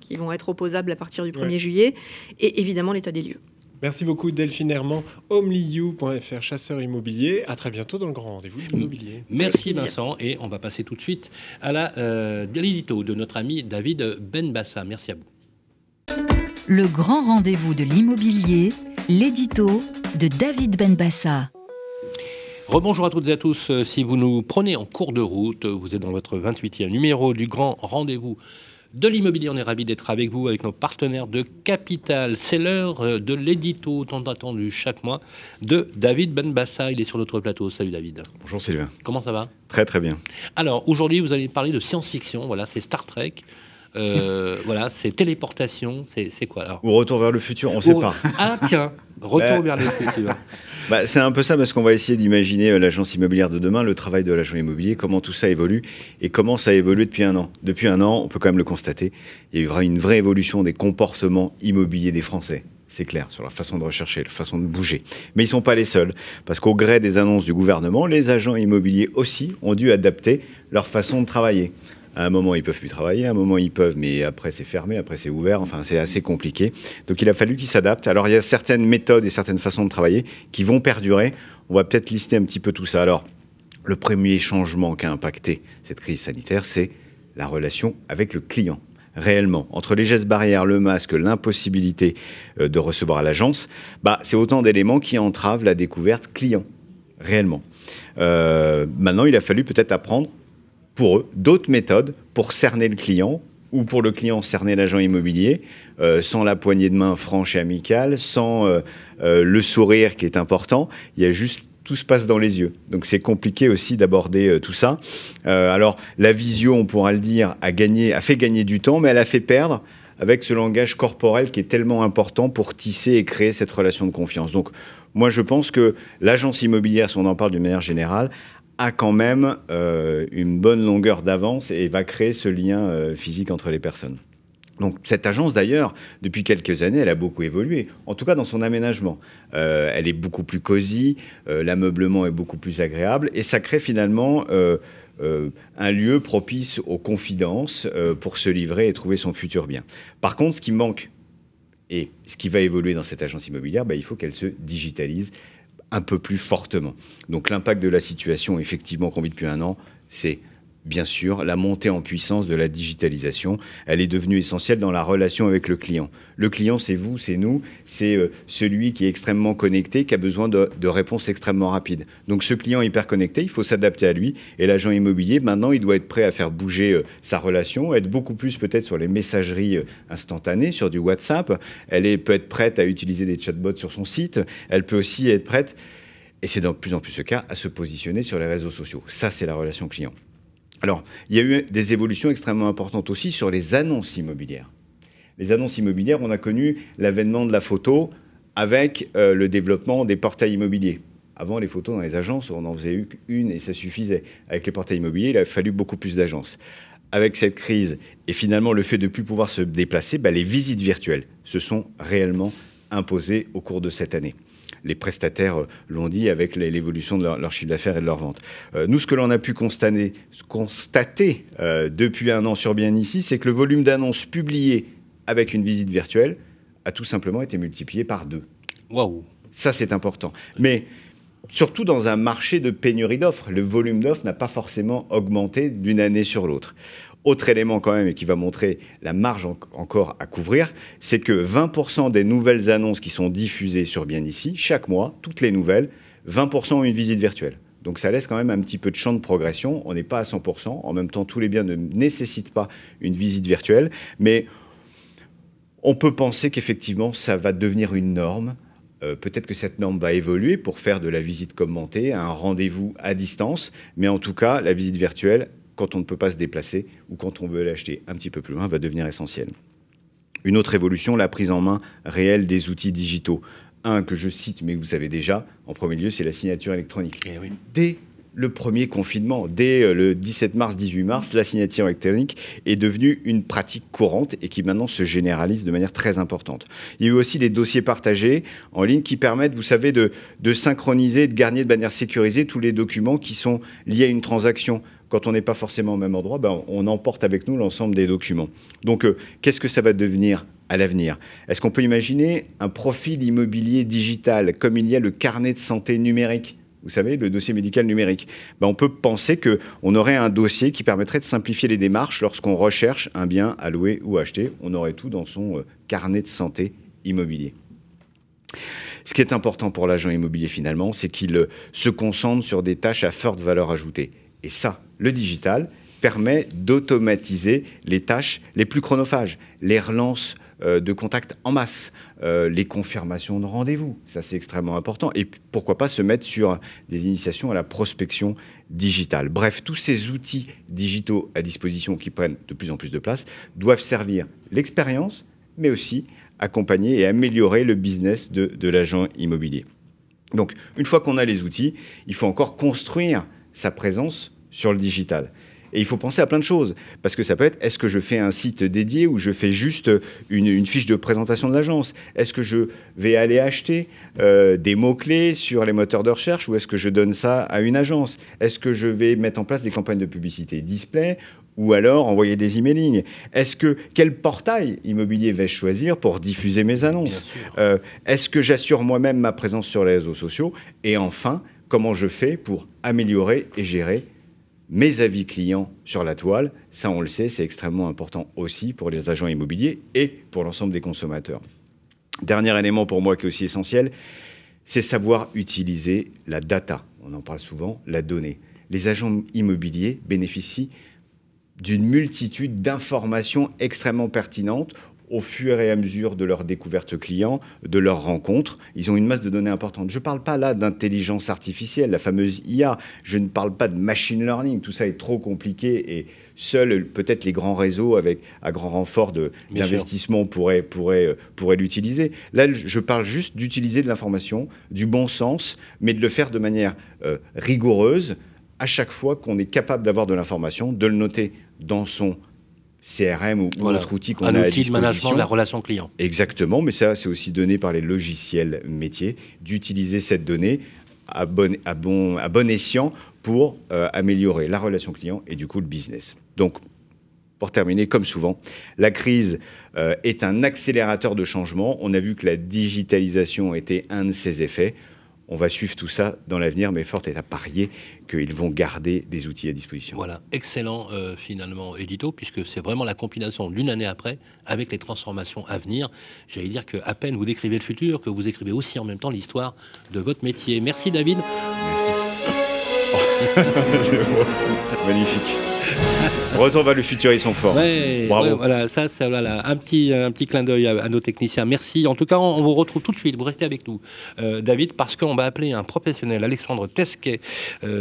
qui vont être opposables à partir du 1er juillet, et évidemment l'état des lieux. Merci beaucoup Delphine Herman, homeliu.fr, chasseur immobilier. À très bientôt dans le grand rendez-vous de l'immobilier. Merci Vincent, et on va passer tout de suite à l'édito de notre ami David Benbassa. Merci à vous. Le grand rendez-vous de l'immobilier, l'édito de David Benbassa. Rebonjour à toutes et à tous. Si vous nous prenez en cours de route, vous êtes dans votre 28e numéro du grand rendez-vous de l'immobilier. On est ravis d'être avec vous, avec nos partenaires de Capital. C'est l'heure de l'édito tant attendu chaque mois de David Benbassa. Il est sur notre plateau. Salut David. Bonjour Sylvain. Comment ça va ? Très très bien. Alors aujourd'hui, vous allez parler de science-fiction. Voilà, c'est Star Trek. Voilà, c'est téléportation. C'est quoi alors ? Ou retour vers le futur, on ne sait pas. Ah tiens, retour vers le futur. C'est un peu ça, parce qu'on va essayer d'imaginer l'agence immobilière de demain, le travail de l'agent immobilier, comment tout ça évolue et comment ça a évolué depuis 1 an. Depuis 1 an, on peut quand même le constater, il y a eu une vraie évolution des comportements immobiliers des Français. C'est clair, sur leur façon de rechercher, leur façon de bouger. Mais ils ne sont pas les seuls, parce qu'au gré des annonces du gouvernement, les agents immobiliers aussi ont dû adapter leur façon de travailler. À un moment, ils ne peuvent plus travailler, à un moment, ils peuvent, mais après, c'est fermé, après, c'est ouvert. Enfin, c'est assez compliqué. Donc, il a fallu qu'ils s'adaptent. Alors, il y a certaines méthodes et certaines façons de travailler qui vont perdurer. On va peut-être lister un petit peu tout ça. Alors, Le premier changement qui a impacté cette crise sanitaire, c'est la relation avec le client. Réellement, entre les gestes barrières, le masque, l'impossibilité de recevoir à l'agence, c'est autant d'éléments qui entravent la découverte client, réellement. Maintenant, il a fallu peut-être apprendre, pour eux, d'autres méthodes pour cerner le client, ou pour le client cerner l'agent immobilier, sans la poignée de main franche et amicale, sans le sourire qui est important. Il y a juste tout se passe dans les yeux. Donc c'est compliqué aussi d'aborder tout ça. Alors la visio, on pourra le dire, a fait gagner du temps, mais elle a fait perdre avec ce langage corporel qui est tellement important pour tisser et créer cette relation de confiance. Donc moi je pense que l'agence immobilière, si on en parle d'une manière générale, a quand même une bonne longueur d'avance et va créer ce lien physique entre les personnes. Donc cette agence, d'ailleurs, depuis quelques années, elle a beaucoup évolué, en tout cas dans son aménagement. Elle est beaucoup plus cosy, l'ameublement est beaucoup plus agréable, et ça crée finalement un lieu propice aux confidences pour se livrer et trouver son futur bien. Par contre, ce qui manque, et ce qui va évoluer dans cette agence immobilière, il faut qu'elle se digitalise un peu plus fortement. Donc l'impact de la situation, effectivement, qu'on vit depuis un an, c'est bien sûr la montée en puissance de la digitalisation. Elle est devenue essentielle dans la relation avec le client. Le client, c'est vous, c'est nous, c'est celui qui est extrêmement connecté, qui a besoin de réponses extrêmement rapides. Donc ce client hyper connecté, il faut s'adapter à lui. Et l'agent immobilier, maintenant, il doit être prêt à faire bouger sa relation, être beaucoup plus peut-être sur les messageries instantanées, sur du WhatsApp. Elle peut être prête à utiliser des chatbots sur son site. Elle peut aussi être prête, et c'est de plus en plus le cas, à se positionner sur les réseaux sociaux. Ça, c'est la relation client. Alors, il y a eu des évolutions extrêmement importantes aussi sur les annonces immobilières. Les annonces immobilières, on a connu l'avènement de la photo avec le développement des portails immobiliers. Avant, les photos dans les agences, on en faisait une et ça suffisait. Avec les portails immobiliers, il a fallu beaucoup plus d'agences. Avec cette crise et finalement le fait de ne plus pouvoir se déplacer, les visites virtuelles se sont réellement imposées au cours de cette année. Les prestataires l'ont dit avec l'évolution de leur chiffre d'affaires et de leur vente. Nous, ce que l'on a pu constater depuis un an sur Bien Ici, c'est que le volume d'annonces publiées avec une visite virtuelle a tout simplement été multiplié par 2. Waouh! Ça, c'est important. Mais surtout dans un marché de pénurie d'offres, le volume d'offres n'a pas forcément augmenté d'une année sur l'autre. Autre élément quand même, et qui va montrer la marge encore à couvrir, c'est que 20% des nouvelles annonces qui sont diffusées sur Bien Ici, chaque mois, toutes les nouvelles, 20% ont une visite virtuelle. Donc ça laisse quand même un petit peu de champ de progression. On n'est pas à 100%. En même temps, tous les biens ne nécessitent pas une visite virtuelle. Mais on peut penser qu'effectivement, ça va devenir une norme. Peut-être que cette norme va évoluer pour faire de la visite commentée, un rendez-vous à distance. Mais en tout cas, la visite virtuelle, quand on ne peut pas se déplacer ou quand on veut l'acheter un petit peu plus loin, va devenir essentiel. Une autre évolution, la prise en main réelle des outils digitaux. Un que je cite, mais que vous savez déjà, en premier lieu, c'est la signature électronique. Oui. Dès le premier confinement, dès le 17 mars, 18 mars, la signature électronique est devenue une pratique courante et qui maintenant se généralise de manière très importante. Il y a eu aussi les dossiers partagés en ligne qui permettent, vous savez, de synchroniser, de garder de manière sécurisée tous les documents qui sont liés à une transaction. Quand on n'est pas forcément au même endroit, on emporte avec nous l'ensemble des documents. Donc, qu'est-ce que ça va devenir à l'avenir? Est-ce qu'on peut imaginer un profil immobilier digital, comme il y a le carnet de santé numérique? Vous savez, le dossier médical numérique. On peut penser qu'on aurait un dossier qui permettrait de simplifier les démarches lorsqu'on recherche un bien à louer ou acheter. On aurait tout dans son carnet de santé immobilier. Ce qui est important pour l'agent immobilier, finalement, c'est qu'il se concentre sur des tâches à forte valeur ajoutée. Et ça, le digital permet d'automatiser les tâches les plus chronophages, les relances de contacts en masse, les confirmations de rendez-vous. Ça, c'est extrêmement important. Et pourquoi pas se mettre sur des initiations à la prospection digitale. Bref, tous ces outils digitaux à disposition qui prennent de plus en plus de place doivent servir l'expérience, mais aussi accompagner et améliorer le business de l'agent immobilier. Donc, une fois qu'on a les outils, il faut encore construire sa présence sur le digital. Et il faut penser à plein de choses, parce que ça peut être, est-ce que je fais un site dédié ou je fais juste une fiche de présentation de l'agence? Est-ce que je vais aller acheter des mots-clés sur les moteurs de recherche ou est-ce que je donne ça à une agence? Est-ce que je vais mettre en place des campagnes de publicité display ou alors envoyer des emailing? Quel portail immobilier vais-je choisir pour diffuser mes annonces? Est-ce que j'assure moi-même ma présence sur les réseaux sociaux? Et enfin, comment je fais pour améliorer et gérer mes avis clients sur la toile. Ça, on le sait, c'est extrêmement important aussi pour les agents immobiliers et pour l'ensemble des consommateurs. Dernier élément pour moi qui est aussi essentiel, c'est savoir utiliser la data. On en parle souvent, la donnée. Les agents immobiliers bénéficient d'une multitude d'informations extrêmement pertinentes au fur et à mesure de leur découverte client, de leurs rencontres. Ils ont une masse de données importante. Je ne parle pas là d'intelligence artificielle, la fameuse IA. Je ne parle pas de machine learning. Tout ça est trop compliqué et seuls peut-être les grands réseaux à grand renfort d'investissement pourraient l'utiliser. Là, je parle juste d'utiliser de l'information, du bon sens, mais de le faire de manière rigoureuse à chaque fois qu'on est capable d'avoir de l'information, de le noter dans son CRM ou autre outil qu'on a à disposition. Un outil de management de la relation client. Exactement, mais ça, c'est aussi donné par les logiciels métiers, d'utiliser cette donnée à bon escient pour améliorer la relation client et du coup le business. Donc, pour terminer, comme souvent, la crise est un accélérateur de changement. On a vu que la digitalisation était un de ses effets. On va suivre tout ça dans l'avenir, mais fort est à parier qu'ils vont garder des outils à disposition. Voilà, excellent finalement édito, puisque c'est vraiment la compilation d'une année après avec les transformations à venir. J'allais dire qu'à peine vous décrivez le futur, que vous écrivez aussi en même temps l'histoire de votre métier. Merci David. Merci. Magnifique. Retour vers le futur, ils sont forts. Ouais, bravo. Ouais, voilà, ça c'est voilà, un petit clin d'œil à nos techniciens. Merci. En tout cas, on vous retrouve tout de suite. Vous restez avec nous, David, parce qu'on va appeler un professionnel, Alexandre Tesquet,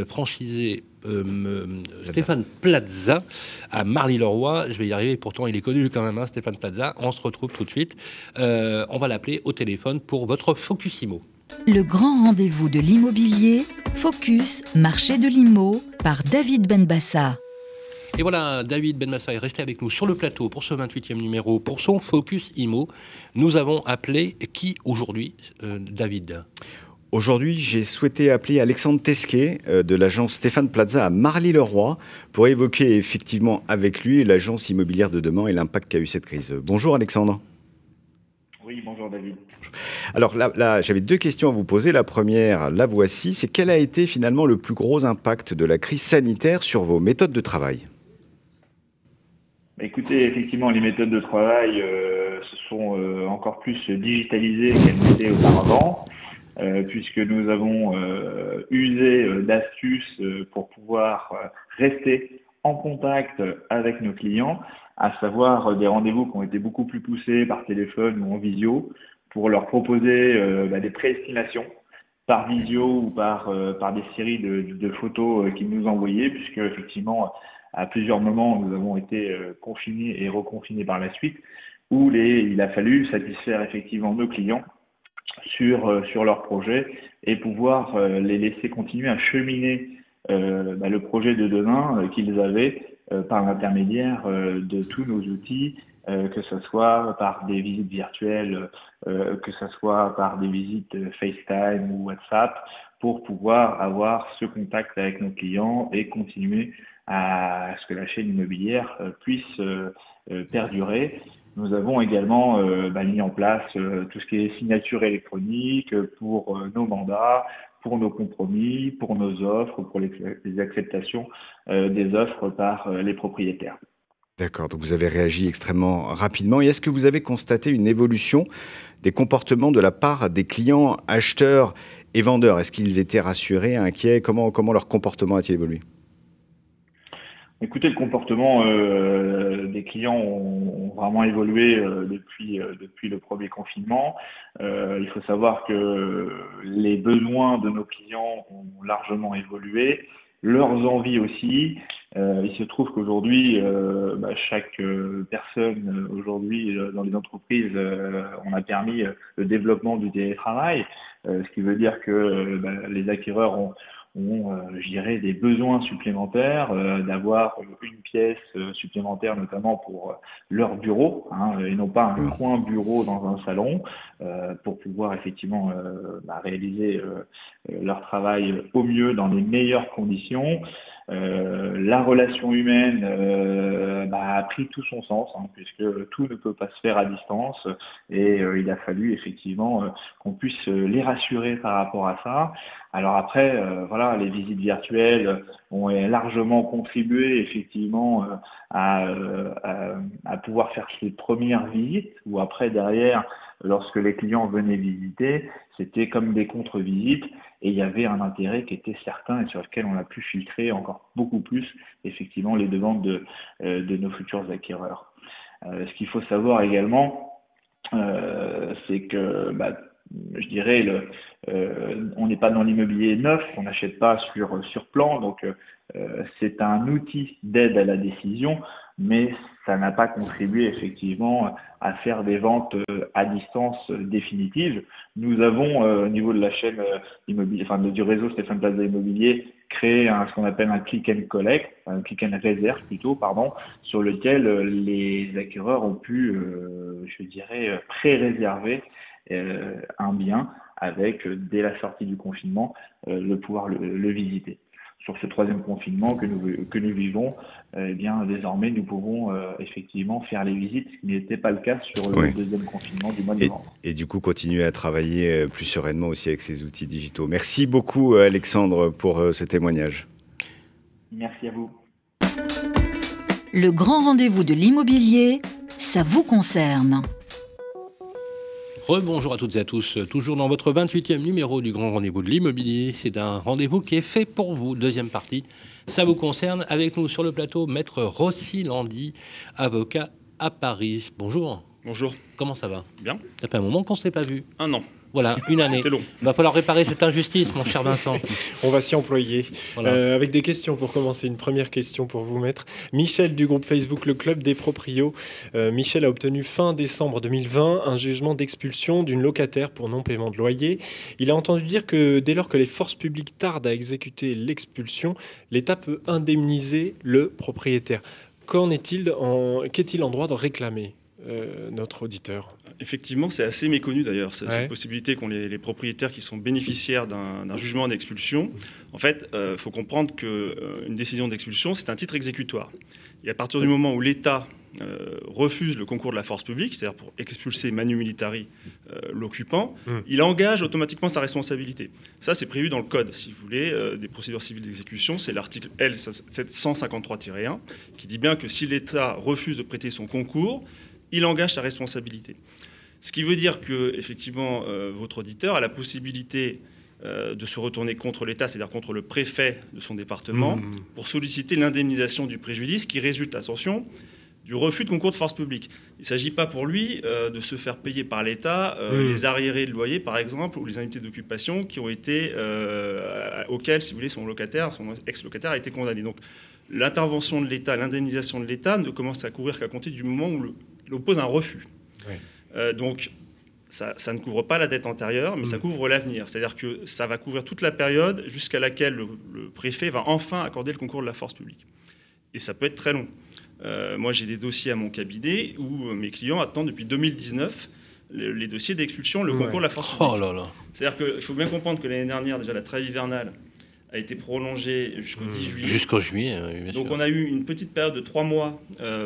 franchisé Stéphane Plaza à Marly-le-Roi. Je vais y arriver, pourtant il est connu quand même, hein, Stéphane Plaza. On se retrouve tout de suite. On va l'appeler au téléphone pour votre Focus Immo. Le grand rendez-vous de l'immobilier, Focus, marché de l'immo, par David Benbassa. Et voilà, David Benbassa est resté avec nous sur le plateau pour ce 28e numéro, pour son Focus Immo. Nous avons appelé qui aujourd'hui, David ? Aujourd'hui, j'ai souhaité appeler Alexandre Tesquet de l'agence Stéphane Plaza à Marly-le-Roi pour évoquer effectivement avec lui l'agence immobilière de demain et l'impact qu'a eu cette crise. Bonjour Alexandre. Oui, bonjour David. Alors là, j'avais deux questions à vous poser. La première, la voici, c'est quel a été finalement le plus gros impact de la crise sanitaire sur vos méthodes de travail ? Écoutez, effectivement, les méthodes de travail se sont encore plus digitalisées qu'elles n'étaient auparavant, puisque nous avons usé d'astuces pour pouvoir rester en contact avec nos clients, à savoir des rendez-vous qui ont été beaucoup plus poussés par téléphone ou en visio, pour leur proposer des préestimations par visio ou par des séries de photos qu'ils nous envoyaient, puisque effectivement, à plusieurs moments, nous avons été confinés et reconfinés par la suite, où il a fallu satisfaire effectivement nos clients sur leurs projets et pouvoir les laisser continuer à cheminer le projet de demain qu'ils avaient par l'intermédiaire de tous nos outils, que ce soit par des visites virtuelles, que ce soit par des visites FaceTime ou WhatsApp, pour pouvoir avoir ce contact avec nos clients et continuer à ce que la chaîne immobilière puisse perdurer. Nous avons également mis en place tout ce qui est signature électronique pour nos mandats, pour nos compromis, pour nos offres, pour les acceptations des offres par les propriétaires. D'accord, donc vous avez réagi extrêmement rapidement. Et est-ce que vous avez constaté une évolution des comportements de la part des clients acheteurs et vendeurs ? Est-ce qu'ils étaient rassurés, inquiets ? Comment leur comportement a-t-il évolué ? Écoutez, le comportement des clients ont vraiment évolué depuis le premier confinement. Il faut savoir que les besoins de nos clients ont largement évolué, leurs envies aussi. Il se trouve qu'aujourd'hui, chaque personne aujourd'hui dans les entreprises, on a permis le développement du télétravail, ce qui veut dire que les acquéreurs ont je dirais, des besoins supplémentaires, d'avoir une pièce supplémentaire, notamment pour leur bureau, et non pas un coin bureau dans un salon, pour pouvoir effectivement réaliser leur travail au mieux dans les meilleures conditions. la relation humaine a pris tout son sens, hein, puisque tout ne peut pas se faire à distance, et il a fallu effectivement qu'on puisse les rassurer par rapport à ça. Alors après, voilà, les visites virtuelles ont largement contribué effectivement à pouvoir faire ces premières visites, ou après derrière, lorsque les clients venaient visiter, c'était comme des contre-visites, et il y avait un intérêt qui était certain et sur lequel on a pu filtrer encore beaucoup plus effectivement les demandes de nos futurs acquéreurs. Ce qu'il faut savoir également, c'est que je dirais, on n'est pas dans l'immobilier neuf, on n'achète pas sur plan, donc c'est un outil d'aide à la décision, mais ça n'a pas contribué effectivement à faire des ventes à distance définitives. Nous avons, au niveau de la chaîne immobilière, enfin du réseau Stéphane Plaza Immobilier, créé ce qu'on appelle un click and collect, un click and reserve plutôt, sur lequel les acquéreurs ont pu, je dirais, pré-réserver un bien avec, dès la sortie du confinement, pouvoir le visiter. Sur ce troisième confinement que nous vivons, désormais, nous pouvons effectivement faire les visites, ce qui n'était pas le cas sur le deuxième confinement du mois de novembre. Et du coup, continuer à travailler plus sereinement aussi avec ces outils digitaux. Merci beaucoup, Alexandre, pour ce témoignage. Merci à vous. Le grand rendez-vous de l'immobilier, ça vous concerne. Rebonjour à toutes et à tous, toujours dans votre 28e numéro du Grand Rendez-vous de l'Immobilier. C'est un rendez-vous qui est fait pour vous. Deuxième partie, ça vous concerne. Avec nous sur le plateau, Maître Rossi Landy, avocat à Paris. Bonjour. Bonjour. Comment ça va? Bien. Ça fait un moment qu'on ne s'est pas vu. Un an. Voilà, une année. C'était long. Il va falloir réparer cette injustice, mon cher Vincent. On va s'y employer. Voilà. Avec des questions pour commencer. Une première question pour vous, Maître. Michel du groupe Facebook Le Club des Proprios. Michel a obtenu fin décembre 2020 un jugement d'expulsion d'une locataire pour non-paiement de loyer. Il a entendu dire que dès lors que les forces publiques tardent à exécuter l'expulsion, l'État peut indemniser le propriétaire. Qu'est-il en droit de réclamer notre auditeur? Effectivement, c'est assez méconnu d'ailleurs, cette possibilité qu'ont les propriétaires qui sont bénéficiaires d'un jugement d'expulsion. En fait, il faut comprendre qu'une décision d'expulsion, c'est un titre exécutoire. Et à partir du moment où l'État refuse le concours de la force publique, c'est-à-dire pour expulser manu militari l'occupant, il engage automatiquement sa responsabilité. Ça, c'est prévu dans le code, si vous voulez, des procédures civiles d'exécution. C'est l'article L753-1 qui dit bien que si l'État refuse de prêter son concours, il engage sa responsabilité. Ce qui veut dire que, effectivement, votre auditeur a la possibilité de se retourner contre l'État, c'est-à-dire contre le préfet de son département, pour solliciter l'indemnisation du préjudice qui résulte, attention, du refus de concours de force publique. Il ne s'agit pas pour lui de se faire payer par l'État les arriérés de loyer, par exemple, ou les indemnités d'occupation qui ont été auxquelles, si vous voulez, son ex-locataire a été condamné. Donc, l'intervention de l'État, l'indemnisation de l'État ne commence à courir qu'à compter du moment où il oppose un refus. Donc, ça ne couvre pas la dette antérieure, mais ça couvre l'avenir. C'est-à-dire que ça va couvrir toute la période jusqu'à laquelle le préfet va enfin accorder le concours de la force publique. Et ça peut être très long. Moi, j'ai des dossiers à mon cabinet où mes clients attendent depuis 2019 les dossiers d'expulsion, le concours de la force publique. Oh là là. C'est-à-dire qu'il faut bien comprendre que l'année dernière, déjà, la trêve hivernale a été prolongée jusqu'au 10 juillet. Jusqu'au juillet, bien Donc sûr. on a eu une petite période de 3 mois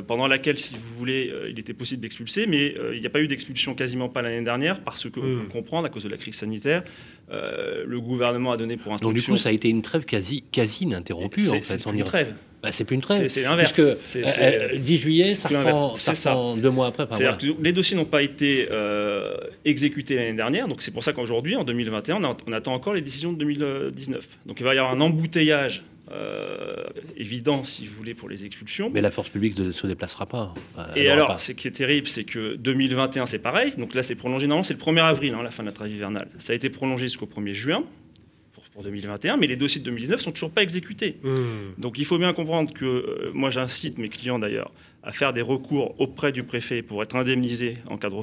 pendant laquelle, si vous voulez, il était possible d'expulser, mais il n'y a pas eu d'expulsion quasiment pas l'année dernière parce que, on peut comprendre, à cause de la crise sanitaire, le gouvernement a donné pour instruction... Donc du coup, ça a été une trêve quasi ininterrompue, en fait. C'est une trêve. C'est plus une trêve. C'est l'inverse. Puisque 10 juillet, ça reprend 2 mois après. C'est-à-dire que les dossiers n'ont pas été exécutés l'année dernière, donc c'est pour ça qu'aujourd'hui, en 2021, on attend encore les décisions de 2019. Donc il va y avoir un embouteillage évident, si vous voulez, pour les expulsions. Mais la force publique ne se déplacera pas. Et alors, ce qui est terrible, c'est que 2021, c'est pareil. Donc là, c'est prolongé. Normalement, c'est le 1er avril, la fin de la trêve hivernale. Ça a été prolongé jusqu'au 1er juin. Pour 2021, mais les dossiers de 2019 sont toujours pas exécutés. Donc il faut bien comprendre que moi j'incite mes clients d'ailleurs à faire des recours auprès du préfet pour être indemnisés en cas de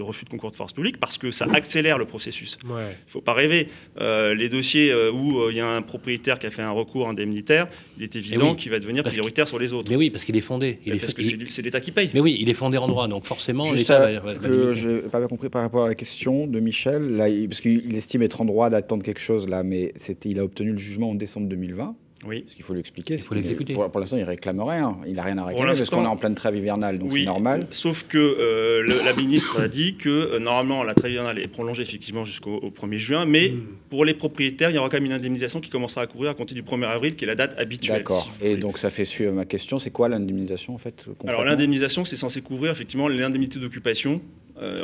refus de concours de force publique parce que ça accélère le processus. Il ne faut pas rêver. Les dossiers où il y a un propriétaire qui a fait un recours indemnitaire, il est évident qu'il va devenir prioritaire sur les autres. Mais oui, parce qu'il est fondé. Parce que c'est l'État qui paye. Mais oui, il est fondé en droit, donc forcément l'État va je n'ai pas bien compris par rapport à la question de Michel, là, parce qu'il estime être en droit d'attendre quelque chose, là, mais il a obtenu le jugement en décembre 2020. Oui. Ce qu'il faut lui expliquer, il faut l'exécuter. Pour l'instant, il réclame rien. Il n'a rien à réclamer parce qu'on est en pleine trêve hivernale, donc c'est normal. Sauf que la ministre a dit que normalement, la trêve hivernale est prolongée effectivement jusqu'au 1er juin, mais pour les propriétaires, il y aura quand même une indemnisation qui commencera à courir à compter du 1er avril, qui est la date habituelle. D'accord. Et donc, ça fait suivre ma question. C'est quoi l'indemnisation, en fait? Alors, l'indemnisation, c'est censé couvrir effectivement l'indemnité d'occupation.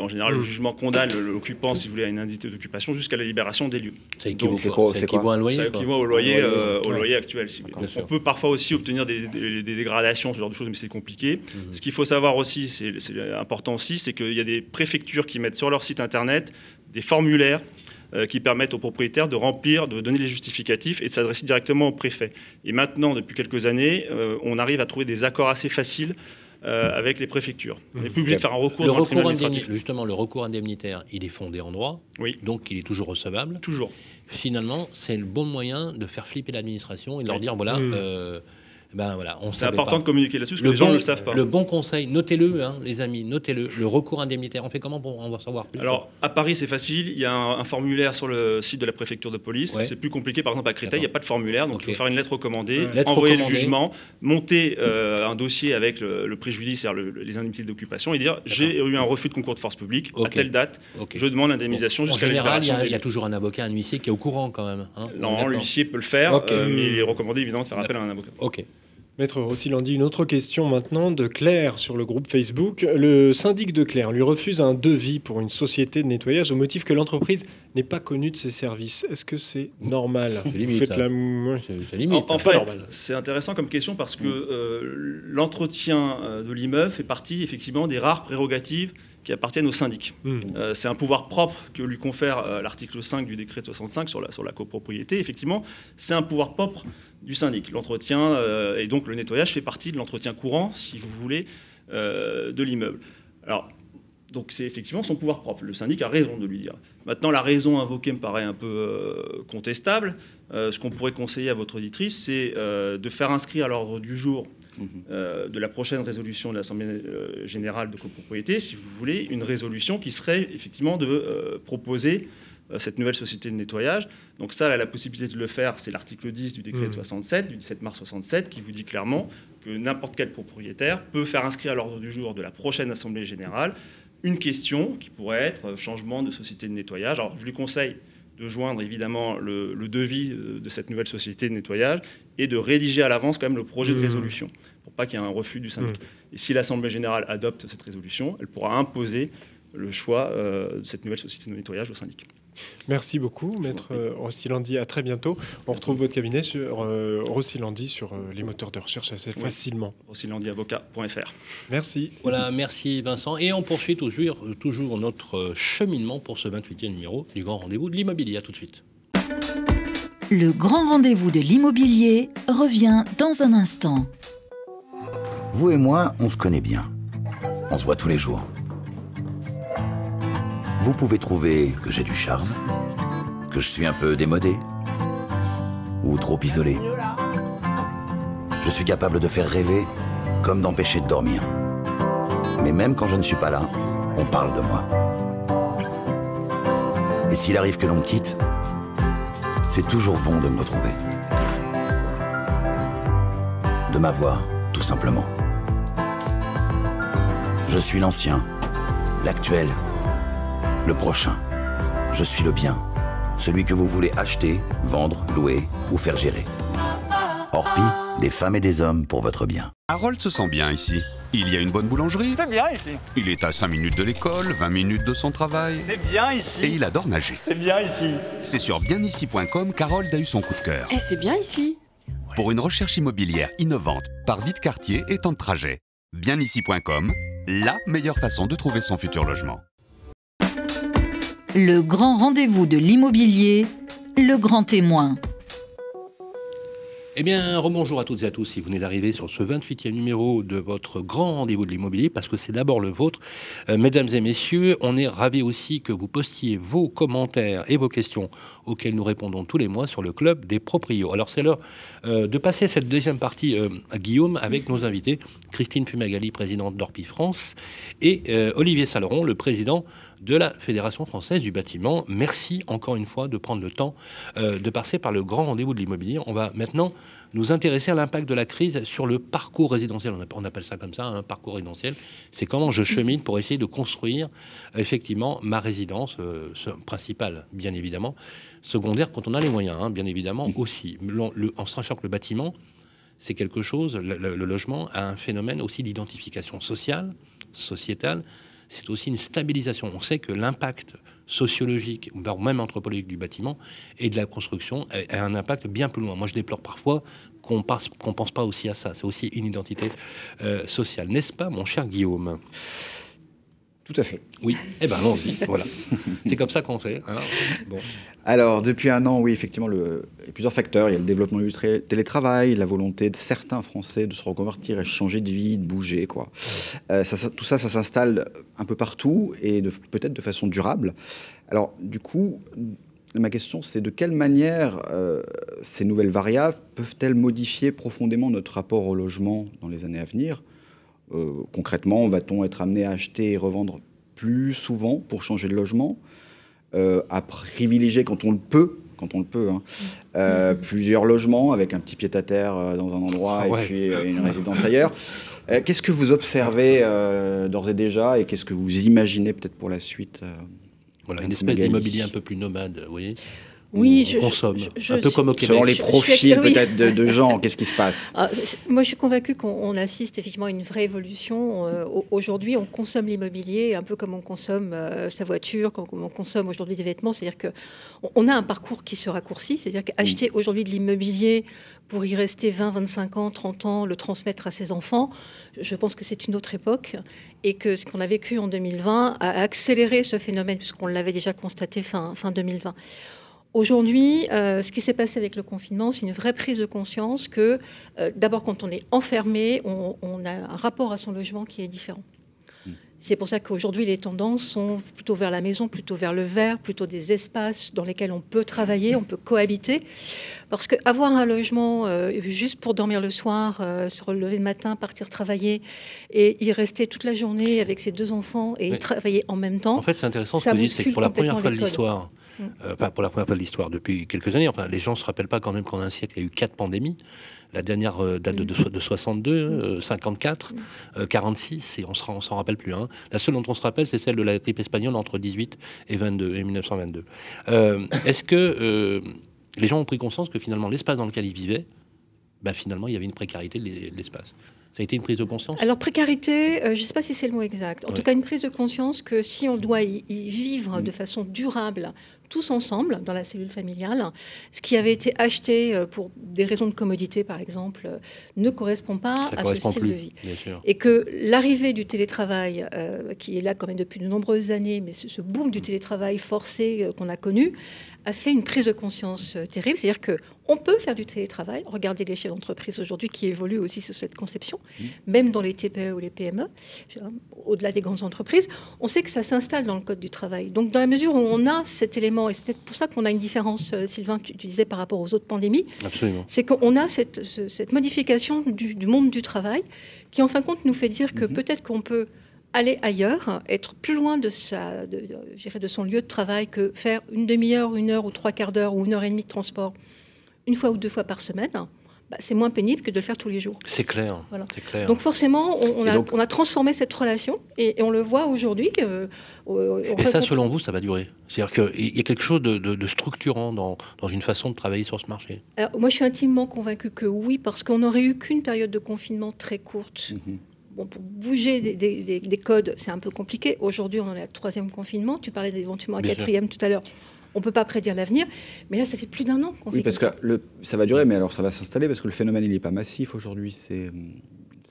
En général, le jugement condamne l'occupant, si vous voulez, à une indemnité d'occupation jusqu'à la libération des lieux. Ça équivaut à un loyer. Ça équivaut au loyer actuel, si vous voulez. On peut parfois aussi obtenir des dégradations, ce genre de choses, mais c'est compliqué. Ce qu'il faut savoir aussi, c'est important aussi, c'est qu'il y a des préfectures qui mettent sur leur site internet des formulaires qui permettent aux propriétaires de remplir, de donner les justificatifs et de s'adresser directement au préfet. Et maintenant, depuis quelques années, on arrive à trouver des accords assez faciles avec les préfectures. On n'est plus obligé de faire un recours dans le tribunal administratif. Justement, le recours indemnitaire, il est fondé en droit, donc il est toujours recevable. Toujours. Finalement, c'est le bon moyen de faire flipper l'administration et de leur dire, voilà... c'est important de communiquer là-dessus parce que les gens ne le savent pas. Le bon conseil, notez-le, les amis, notez-le. Le recours indemnitaire, on fait comment pour en savoir plus? Alors, à Paris, c'est facile. Il y a un formulaire sur le site de la préfecture de police. C'est plus compliqué. Par exemple, à Créteil, il n'y a pas de formulaire. Donc, il faut faire une lettre recommandée, envoyer le jugement, monter un dossier avec le préjudice, c'est-à-dire les indemnités d'occupation, et dire j'ai eu un refus de concours de force publique à telle date. Je demande l'indemnisation jusqu'à la libération. En général, il y a toujours un avocat, un huissier qui est au courant quand même. Non, l'huissier peut le faire, mais il est recommandé évidemment de faire appel à un avocat. Maître Rossilandi, une autre question maintenant de Claire sur le groupe Facebook. Le syndic de Claire lui refuse un devis pour une société de nettoyage au motif que l'entreprise n'est pas connue de ses services. Est-ce que c'est normal? C'est limite. C'est limite. En fait, c'est intéressant comme question parce que l'entretien de l'immeuble fait partie effectivement des rares prérogatives qui appartiennent au syndic. C'est un pouvoir propre que lui confère l'article 5 du décret de 65 sur la copropriété. Effectivement, c'est un pouvoir propre du syndic. L'entretien et donc le nettoyage fait partie de l'entretien courant, si vous voulez, de l'immeuble. Alors, donc c'est effectivement son pouvoir propre. Le syndic a raison de lui dire. Maintenant, la raison invoquée me paraît un peu contestable. Ce qu'on pourrait conseiller à votre auditrice, c'est de faire inscrire à l'ordre du jour de la prochaine résolution de l'Assemblée générale de copropriété, si vous voulez, une résolution qui serait effectivement de proposer cette nouvelle société de nettoyage. Donc ça, la possibilité de le faire, c'est l'article 10 du décret de 67, du 17 mars 67, qui vous dit clairement que n'importe quel propriétaire peut faire inscrire à l'ordre du jour de la prochaine Assemblée générale une question qui pourrait être changement de société de nettoyage. Alors je lui conseille de joindre évidemment le devis de cette nouvelle société de nettoyage et de rédiger à l'avance quand même le projet de résolution pour pas qu'il y ait un refus du syndic. Et si l'Assemblée générale adopte cette résolution, elle pourra imposer le choix de cette nouvelle société de nettoyage au syndic. Merci beaucoup, Maître Rossilandi. À très bientôt. On retrouve votre cabinet sur Rossilandi sur les moteurs de recherche assez facilement. Rossillandiavocat.fr. Merci. Voilà, merci Vincent. Et on poursuit toujours notre cheminement pour ce 28e numéro du Grand Rendez-vous de l'Immobilier. À tout de suite. Le Grand Rendez-vous de l'Immobilier revient dans un instant. Vous et moi, on se connaît bien. On se voit tous les jours. Vous pouvez trouver que j'ai du charme, que je suis un peu démodé ou trop isolé. Je suis capable de faire rêver comme d'empêcher de dormir. Mais même quand je ne suis pas là, on parle de moi. Et s'il arrive que l'on me quitte, c'est toujours bon de me retrouver. De m'avoir, tout simplement. Je suis l'ancien, l'actuel, le prochain. Je suis le bien, celui que vous voulez acheter, vendre, louer ou faire gérer. Orpi, des femmes et des hommes pour votre bien. Harold se sent bien ici. Il y a une bonne boulangerie. C'est bien ici. Il est à 5 minutes de l'école, 20 minutes de son travail. C'est bien ici. Et il adore nager. C'est bien ici. C'est sur bienici.com qu'Harold a eu son coup de cœur. Et c'est bien ici. Pour une recherche immobilière innovante, par vie de quartier et temps de trajet. Bienici.com, la meilleure façon de trouver son futur logement. Le Grand Rendez-vous de l'Immobilier, le grand témoin. Eh bien, rebonjour à toutes et à tous si vous venez d'arriver sur ce 28e numéro de votre Grand Rendez-vous de l'Immobilier, parce que c'est d'abord le vôtre. Mesdames et messieurs, on est ravis aussi que vous postiez vos commentaires et vos questions auxquelles nous répondons tous les mois sur le Club des Proprios. Alors c'est l'heure de passer cette deuxième partie à Guillaume avec nos invités, Christine Fumagalli, présidente d'Orpi France, et Olivier Saleron, le président de la Fédération française du bâtiment. Merci encore une fois de prendre le temps de passer par le grand rendez-vous de l'immobilier. On va maintenant nous intéresser à l'impact de la crise sur le parcours résidentiel. On appelle ça comme ça, un parcours résidentiel. C'est comment je chemine pour essayer de construire effectivement ma résidence principale, bien évidemment, secondaire quand on a les moyens, hein, bien évidemment aussi. En sachant que le bâtiment, c'est quelque chose, le logement a un phénomène aussi d'identification sociale, sociétale. C'est aussi une stabilisation. On sait que l'impact sociologique, ou même anthropologique du bâtiment et de la construction a un impact bien plus loin. Moi, je déplore parfois qu'on pense pas aussi à ça. C'est aussi une identité sociale. N'est-ce pas, mon cher Guillaume ? Tout à fait. Oui, eh bien, allons-y, voilà. C'est comme ça qu'on fait. Hein. Bon. Alors, depuis un an, oui, effectivement, il y a plusieurs facteurs. Il y a le développement du télétravail, la volonté de certains Français de se reconvertir et changer de vie, de bouger, quoi. Tout ça, ça s'installe un peu partout et peut-être de façon durable. Alors, du coup, ma question, c'est de quelle manière ces nouvelles variables peuvent-elles modifier profondément notre rapport au logement dans les années à venir ? Concrètement, va-t-on être amené à acheter et revendre plus souvent pour changer de logement, à privilégier quand on le peut, hein, plusieurs logements avec un petit pied-à-terre dans un endroit et puis une résidence ailleurs. Qu'est-ce que vous observez d'ores et déjà et qu'est-ce que vous imaginez peut-être pour la suite Voilà, une espèce d'immobilier un peu plus nomade, vous voyez ? Oui, on consomme, un peu comme au Québec. Selon les profils peut-être de gens, qu'est-ce qui se passe ? Moi, je suis convaincue qu'on assiste effectivement à une vraie évolution. Aujourd'hui, on consomme l'immobilier un peu comme on consomme sa voiture, comme on consomme aujourd'hui des vêtements. C'est-à-dire qu'on a un parcours qui se raccourcit. C'est-à-dire qu'acheter aujourd'hui de l'immobilier pour y rester 20, 25 ans, 30 ans, le transmettre à ses enfants, je pense que c'est une autre époque et que ce qu'on a vécu en 2020 a accéléré ce phénomène puisqu'on l'avait déjà constaté fin 2020. Aujourd'hui, ce qui s'est passé avec le confinement, c'est une vraie prise de conscience que, d'abord, quand on est enfermé, on a un rapport à son logement qui est différent. C'est pour ça qu'aujourd'hui, les tendances sont plutôt vers la maison, plutôt vers le vert, plutôt des espaces dans lesquels on peut travailler, on peut cohabiter. Parce qu'avoir un logement juste pour dormir le soir, se relever le matin, partir travailler et y rester toute la journée avec ses 2 enfants et travailler en même temps. En fait, c'est intéressant ce que vous dites, c'est que pour la première fois de l'histoire, pour la première fois de l'histoire depuis quelques années, enfin, les gens ne se rappellent pas quand même qu'en un siècle, il y a eu 4 pandémies. La dernière date de 62, 54, 46, et on s'en rappelle plus. Hein. La seule dont on se rappelle, c'est celle de la grippe espagnole entre 18 et 1922. Est-ce que les gens ont pris conscience que finalement, l'espace dans lequel ils vivaient, finalement, il y avait une précarité de l'espace ? Ça a été une prise de conscience ? Alors, précarité, je ne sais pas si c'est le mot exact. En tout cas, une prise de conscience que si on doit y vivre de façon durable, tous ensemble, dans la cellule familiale, ce qui avait été acheté pour des raisons de commodité, par exemple, ne correspond pas à ce style de vie. Et que l'arrivée du télétravail, qui est là quand même depuis de nombreuses années, mais ce boom du télétravail forcé qu'on a connu, a fait une prise de conscience terrible. C'est-à-dire qu'on peut faire du télétravail. Regardez les chefs d'entreprise aujourd'hui qui évoluent aussi sur cette conception, même dans les TPE ou les PME, au-delà des grandes entreprises. On sait que ça s'installe dans le code du travail. Donc, dans la mesure où on a cet élément, et c'est peut-être pour ça qu'on a une différence, Sylvain, tu disais par rapport aux autres pandémies, c'est qu'on a cette modification du monde du travail qui, en fin de compte, nous fait dire que peut-être qu'on peut aller ailleurs, être plus loin de son lieu de travail que faire une demi-heure, 1 heure ou 3/4 d'heure ou 1 heure et demie de transport 1 fois ou 2 fois par semaine, c'est moins pénible que de le faire tous les jours. C'est clair. Voilà. C'est clair. Donc forcément, on a transformé cette relation et on le voit aujourd'hui. Et ça, selon vous, ça va durer ? C'est-à-dire qu'il y a quelque chose de structurant dans une façon de travailler sur ce marché ? Alors, moi, je suis intimement convaincue que oui, parce qu'on n'aurait eu qu'une période de confinement très courte. Bon, pour bouger des codes, c'est un peu compliqué. Aujourd'hui, on en est à 3e confinement. Tu parlais éventuellement à 4e tout à l'heure. On ne peut pas prédire l'avenir, mais là, ça fait plus d'1 an qu'on fait. Oui, parce que ça va durer, mais alors ça va s'installer parce que le phénomène, il n'est pas massif aujourd'hui. C'est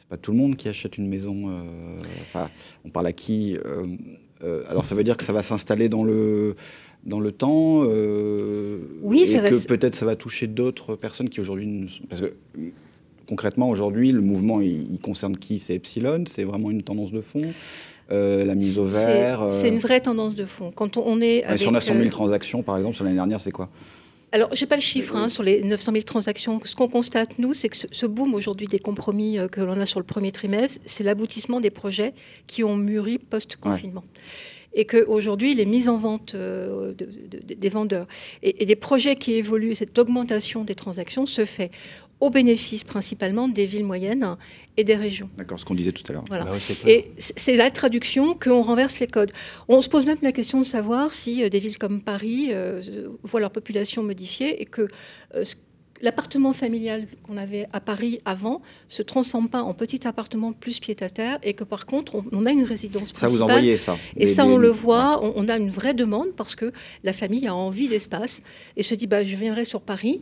pas tout le monde qui achète une maison. On parle à qui alors, ça veut dire que ça va s'installer dans le temps. Oui, et que peut-être ça va toucher d'autres personnes qui aujourd'hui... Parce que concrètement, aujourd'hui, le mouvement, il concerne qui ? C'est Epsilon ? C'est vraiment une tendance de fond ? La mise au vert C'est une vraie tendance de fond. Quand on est avec, si on a 100 000 transactions, par exemple, sur l'année dernière, c'est quoi ? Alors, je n'ai pas le chiffre sur les 900 000 transactions. Ce qu'on constate, nous, c'est que ce boom aujourd'hui des compromis que l'on a sur le premier trimestre, c'est l'aboutissement des projets qui ont mûri post-confinement. et qu'aujourd'hui, les mises en vente des vendeurs et des projets qui évoluent, cette augmentation des transactions se fait au bénéfice principalement des villes moyennes et des régions. D'accord, ce qu'on disait tout à l'heure. Voilà. Et c'est la traduction qu'on renverse les codes. On se pose même la question de savoir si des villes comme Paris voient leur population modifiée et que l'appartement familial qu'on avait à Paris avant se transforme pas en petit appartement plus pied-à-terre et que par contre on a une résidence principale. Ça, vous envoyez ça. Et ça, on le voit, on a une vraie demande parce que la famille a envie d'espace et se dit je viendrai sur Paris.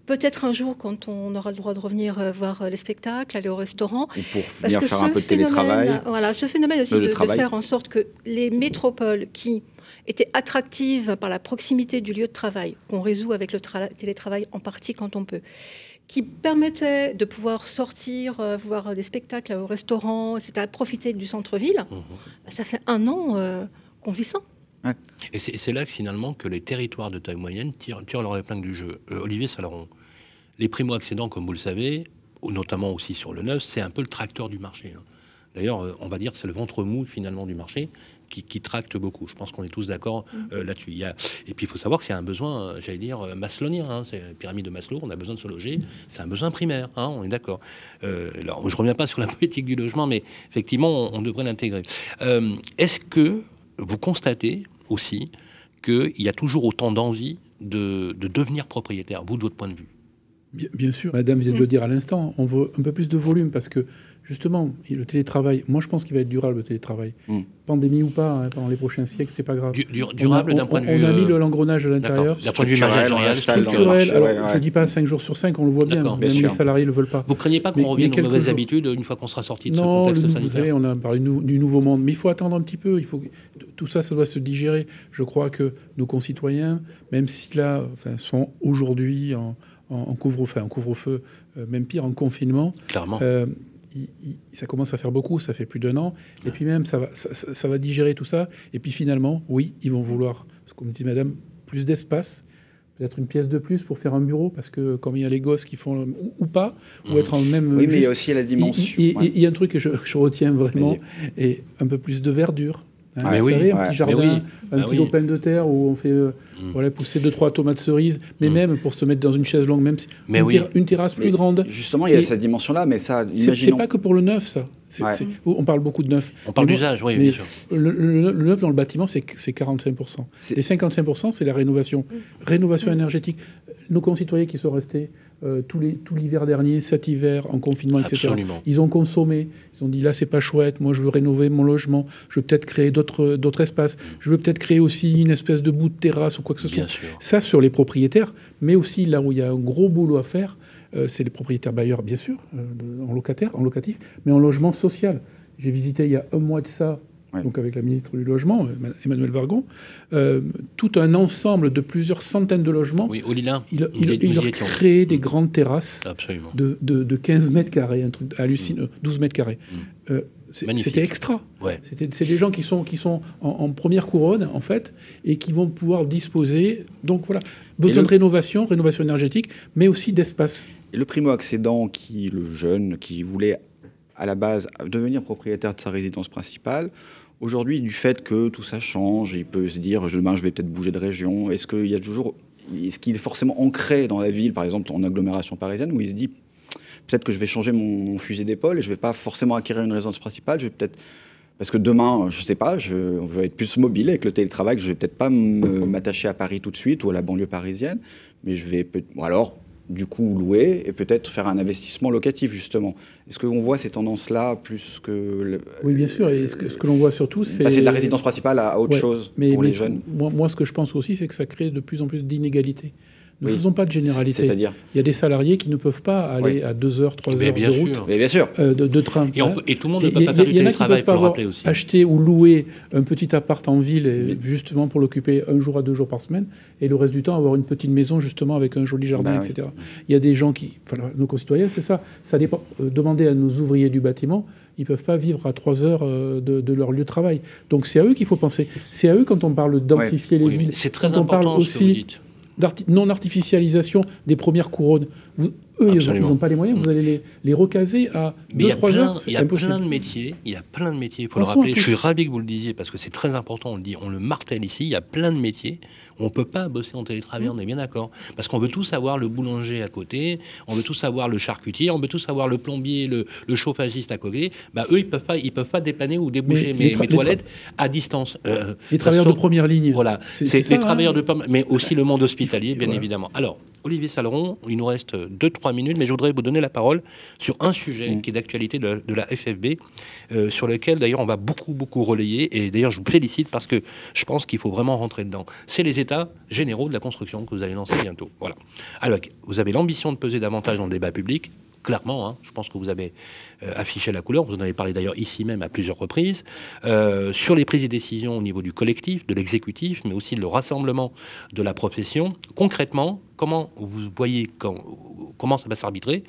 Peut-être un jour, quand on aura le droit de revenir voir les spectacles, aller au restaurant. Ou pour venir faire un peu de télétravail. Voilà, ce phénomène aussi de faire en sorte que les métropoles qui étaient attractives par la proximité du lieu de travail, qu'on résout avec le télétravail en partie quand on peut, qui permettaient de pouvoir sortir, voir des spectacles au restaurant, etc., profiter du centre-ville, ça fait 1 an qu'on vit ça. Ouais. Et c'est là que finalement que les territoires de taille moyenne tirent leur épingle du jeu. Olivier Salaron, les primo-accédants, comme vous le savez, notamment aussi sur le neuf, c'est un peu le tracteur du marché. D'ailleurs, on va dire que c'est le ventre mou finalement du marché qui tracte beaucoup. Je pense qu'on est tous d'accord là-dessus. Et puis il faut savoir que c'est un besoin, j'allais dire, maslowien. C'est la pyramide de Maslow, on a besoin de se loger. C'est un besoin primaire, on est d'accord. Alors, je ne reviens pas sur la politique du logement, mais effectivement, on devrait l'intégrer. Est-ce que vous constatez aussi qu'il y a toujours autant d'envie de devenir propriétaire, vous, de votre point de vue? Bien sûr, Madame vient de le dire à l'instant, on veut un peu plus de volume parce que justement, le télétravail, moi je pense qu'il va être durable, le télétravail. Pandémie ou pas, pendant les prochains siècles, c'est pas grave. Durable d'un point de vue... On a mis l'engrenage à l'intérieur. D'un point de vue managérial, structurel. Alors, je ne dis pas 5 jours sur 5, on le voit bien, même les salariés ne le veulent pas. Vous ne craignez pas qu'on revienne aux mauvaises habitudes une fois qu'on sera sorti de ce contexte sanitaire? Vous savez, on a parlé du nouveau monde, mais il faut attendre un petit peu. Tout ça, ça doit se digérer. Je crois que nos concitoyens, même si là, sont aujourd'hui en couvre-feu, même pire, en confinement. Clairement. Ça commence à faire beaucoup, ça fait plus d'1 an. Et puis même, ça va digérer tout ça. Et puis finalement, oui, ils vont vouloir, comme dit Madame, plus d'espace, peut-être une pièce de plus pour faire un bureau, parce que comme il y a les gosses qui font ou pas, ou être en même... Oui, mais il y a aussi la dimension. Il y a un truc que je retiens vraiment, et un peu plus de verdure. Vous savez, un petit jardin, un petit lot plein de terre où on fait pousser 2-3 tomates cerises, mais même pour se mettre dans une chaise longue, même si une terrasse plus grande. Justement, il y a cette dimension-là, mais ça, imaginons... C'est pas que pour le neuf, ça. On parle beaucoup de neuf. On parle d'usage, oui, bien sûr. Le neuf dans le bâtiment, c'est 45%. Les 55%, c'est la rénovation. Rénovation énergétique. Nos concitoyens qui sont restés tout l'hiver dernier, cet hiver, en confinement, etc. Absolument. Ils ont consommé. Ils ont dit, là, c'est pas chouette. Moi, je veux rénover mon logement. Je veux peut-être créer d'autres espaces. Je veux peut-être créer aussi une espèce de bout de terrasse ou quoi que ce soit. Bien sûr. Ça, sur les propriétaires. Mais aussi, là où il y a un gros boulot à faire, c'est les propriétaires bailleurs, bien sûr, en locatif, mais en logement social. J'ai visité il y a 1 mois de ça, donc avec la ministre du Logement, Emmanuelle Vargon, tout un ensemble de plusieurs centaines de logements. Oui, au Lila. Il leur crée des grandes terrasses Absolument. de 15 mètres carrés, un truc hallucinant, 12 mètres carrés. C'était extra. Ouais. C'est des gens qui sont en première couronne, en fait, et qui vont pouvoir disposer. Donc voilà, besoin de rénovation énergétique, mais aussi d'espace. Et le primo-accédant, le jeune, qui voulait à la base devenir propriétaire de sa résidence principale, aujourd'hui, du fait que tout ça change, il peut se dire demain je vais peut-être bouger de région. Est-ce qu'il est forcément ancré dans la ville, par exemple en agglomération parisienne, où il se dit peut-être que je vais changer mon fusil d'épaule et je ne vais pas forcément acquérir une résidence principale, je vais peut-être... Parce que demain, je ne sais pas, je vais être plus mobile avec le télétravail, que je ne vais peut-être pas m'attacher à Paris tout de suite ou à la banlieue parisienne, mais je vais... Ou alors, du coup, louer et peut-être faire un investissement locatif, justement. Est-ce qu'on voit ces tendances-là plus que... Oui, bien sûr. Et ce que l'on voit surtout, c'est... Passer de la résidence principale à autre chose pour les jeunes. Moi, ce que je pense aussi, c'est que ça crée de plus en plus d'inégalités. Ne faisons pas de généralité. C'est-à-dire, il y a des salariés qui ne peuvent pas aller à 2 heures, 3 heures de route, mais bien sûr. De train. Et tout le monde ne peut pas faire du télétravail, pour le rappeler aussi. Acheter ou louer un petit appart en ville, justement pour l'occuper 1 jour à 2 jours par semaine, et le reste du temps avoir une petite maison, justement, avec un joli jardin, etc. Il y a des gens nos concitoyens, c'est ça. Ça dépend. Demandez à nos ouvriers du bâtiment, ils ne peuvent pas vivre à 3 heures de leur lieu de travail. Donc c'est à eux qu'il faut penser. C'est à eux quand on parle de densifier les villes. C'est très important, aussi non-artificialisation des premières couronnes. Eux, ils n'ont pas les moyens, vous allez les recaser à 2-3 heures. Il y a plein de métiers, il faut le rappeler. Je suis ravi que vous le disiez parce que c'est très important, on le dit, on le martèle ici. Il y a plein de métiers où on ne peut pas bosser en télétravail, on est bien d'accord. Parce qu'on veut tous avoir le boulanger à côté, on veut tous avoir le charcutier, on veut tous avoir le plombier, le chauffagiste à côté. Eux, ils peuvent pas dépanner ou déboucher mes toilettes à distance. Les travailleurs de première ligne. Voilà, c'est les travailleurs de première, mais aussi le monde hospitalier, bien évidemment. Alors, Olivier Saleron, il nous reste 2-3 minutes, mais je voudrais vous donner la parole sur un sujet qui est d'actualité de la FFB, sur lequel d'ailleurs on va beaucoup relayer, et d'ailleurs je vous félicite parce que je pense qu'il faut vraiment rentrer dedans. C'est les états généraux de la construction que vous allez lancer bientôt. Voilà. Alors, vous avez l'ambition de peser davantage dans le débat public, clairement, hein, je pense que vous avez affiché la couleur, vous en avez parlé d'ailleurs ici même à plusieurs reprises, sur les prises de décision au niveau du collectif, de l'exécutif, mais aussi le rassemblement de la profession. Concrètement, comment vous voyez comment ça va s'arbitrer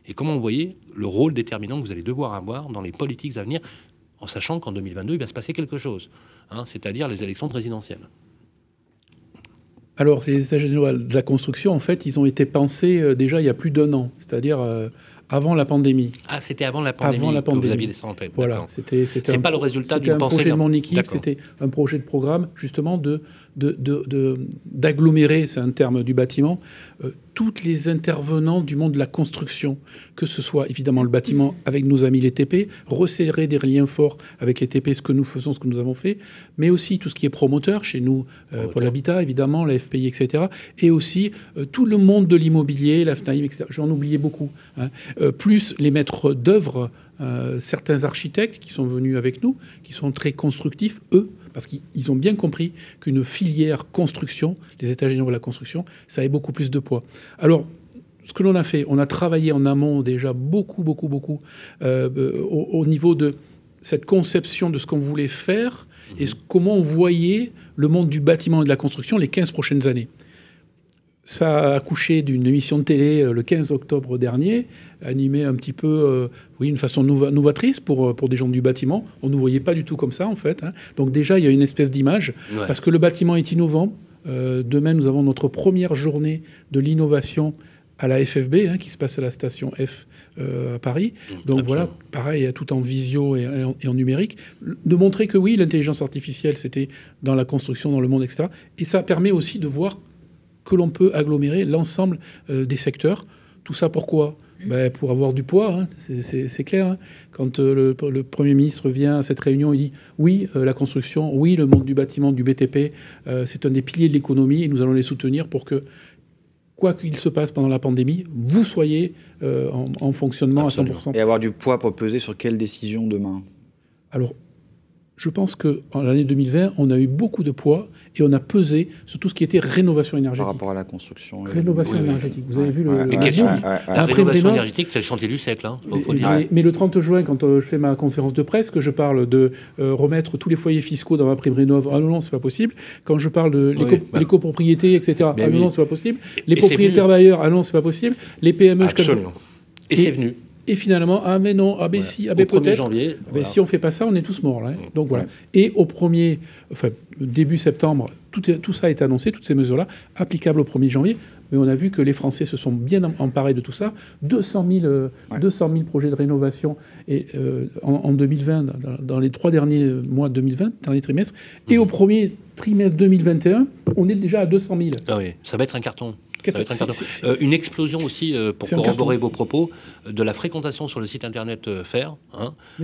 et comment vous voyez le rôle déterminant que vous allez devoir avoir dans les politiques à venir, en sachant qu'en 2022, il va se passer quelque chose, hein, c'est-à-dire les élections présidentielles. Alors, les états généraux de la construction, en fait, ils ont été pensés déjà il y a plus d'1 an, c'est-à-dire avant la pandémie. Ah, c'était avant la pandémie que vous aviez ça en tête. Voilà, c'était pas le résultat d'une pensée. C'était un projet de mon équipe, c'était un projet de programme, justement, d'agglomérer, c'est un terme du bâtiment, toutes les intervenants du monde de la construction, que ce soit évidemment le bâtiment avec nos amis les TP, resserrer des liens forts avec les TP, ce que nous faisons, ce que nous avons fait, mais aussi tout ce qui est promoteur, chez nous, pour l'habitat, évidemment, la FPI, etc., et aussi tout le monde de l'immobilier, la FNAIM, etc. J'en oubliais beaucoup. Hein. Plus les maîtres d'œuvre, certains architectes qui sont venus avec nous, qui sont très constructifs, eux, parce qu'ils ont bien compris qu'une filière construction, les états généraux de la construction, ça avait beaucoup plus de poids. Alors, ce que l'on a fait, on a travaillé en amont déjà beaucoup au niveau de cette conception de ce qu'on voulait faire et comment on voyait le monde du bâtiment et de la construction les 15 prochaines années. Ça a accouché d'une émission de télé le 15 octobre dernier, animée un petit peu, une façon novatrice pour des gens du bâtiment. On ne nous voyait pas du tout comme ça, en fait. Hein. Donc déjà, il y a une espèce d'image, parce que le bâtiment est innovant. Demain, nous avons notre première journée de l'innovation à la FFB, qui se passe à la station F à Paris. Donc voilà, pareil, tout en visio et en numérique. De montrer que oui, l'intelligence artificielle, c'était dans la construction, dans le monde, etc. Et ça permet aussi de voir que l'on peut agglomérer l'ensemble des secteurs. Tout ça pourquoi ? Pour avoir du poids, hein, c'est clair. Hein. Quand le Premier ministre vient à cette réunion, il dit « Oui, la construction, oui, le monde du bâtiment, du BTP, c'est un des piliers de l'économie et nous allons les soutenir pour que, quoi qu'il se passe pendant la pandémie, vous soyez en fonctionnement à 100%. » Et avoir du poids pour peser sur quelle décision demain ? Alors, je pense qu'en l'année 2020, on a eu beaucoup de poids et on a pesé sur tout ce qui était rénovation énergétique. Par rapport à la construction. Rénovation énergétique. Vous avez vu le... La rénovation énergétique, c'est le chantier du siècle. Hein, faut dire. Mais le 30 juin, quand je fais ma conférence de presse, que je parle de remettre tous les foyers fiscaux dans ma prime rénov', ah non, c'est pas possible. Quand je parle de l'écopropriété, etc., ah non, c'est pas possible. Les propriétaires bailleurs, ah non, c'est pas possible. Les PME, absolument. Et c'est venu. Et finalement, ah mais non, ah ben si, ah ben peut-être. Si on fait pas ça, on est tous morts là. Hein. Donc voilà. Et au début septembre, tout ça est annoncé, toutes ces mesures-là, applicables au 1er janvier. Mais on a vu que les Français se sont bien emparés de tout ça. 200 000 projets de rénovation en 2020, dans les 3 derniers mois de 2020, dernier trimestre. Et au premier trimestre 2021, on est déjà à 200 000. Ah oui, ça va être un carton. Une explosion aussi, pour corroborer vos propos, de la fréquentation sur le site internet FAIR,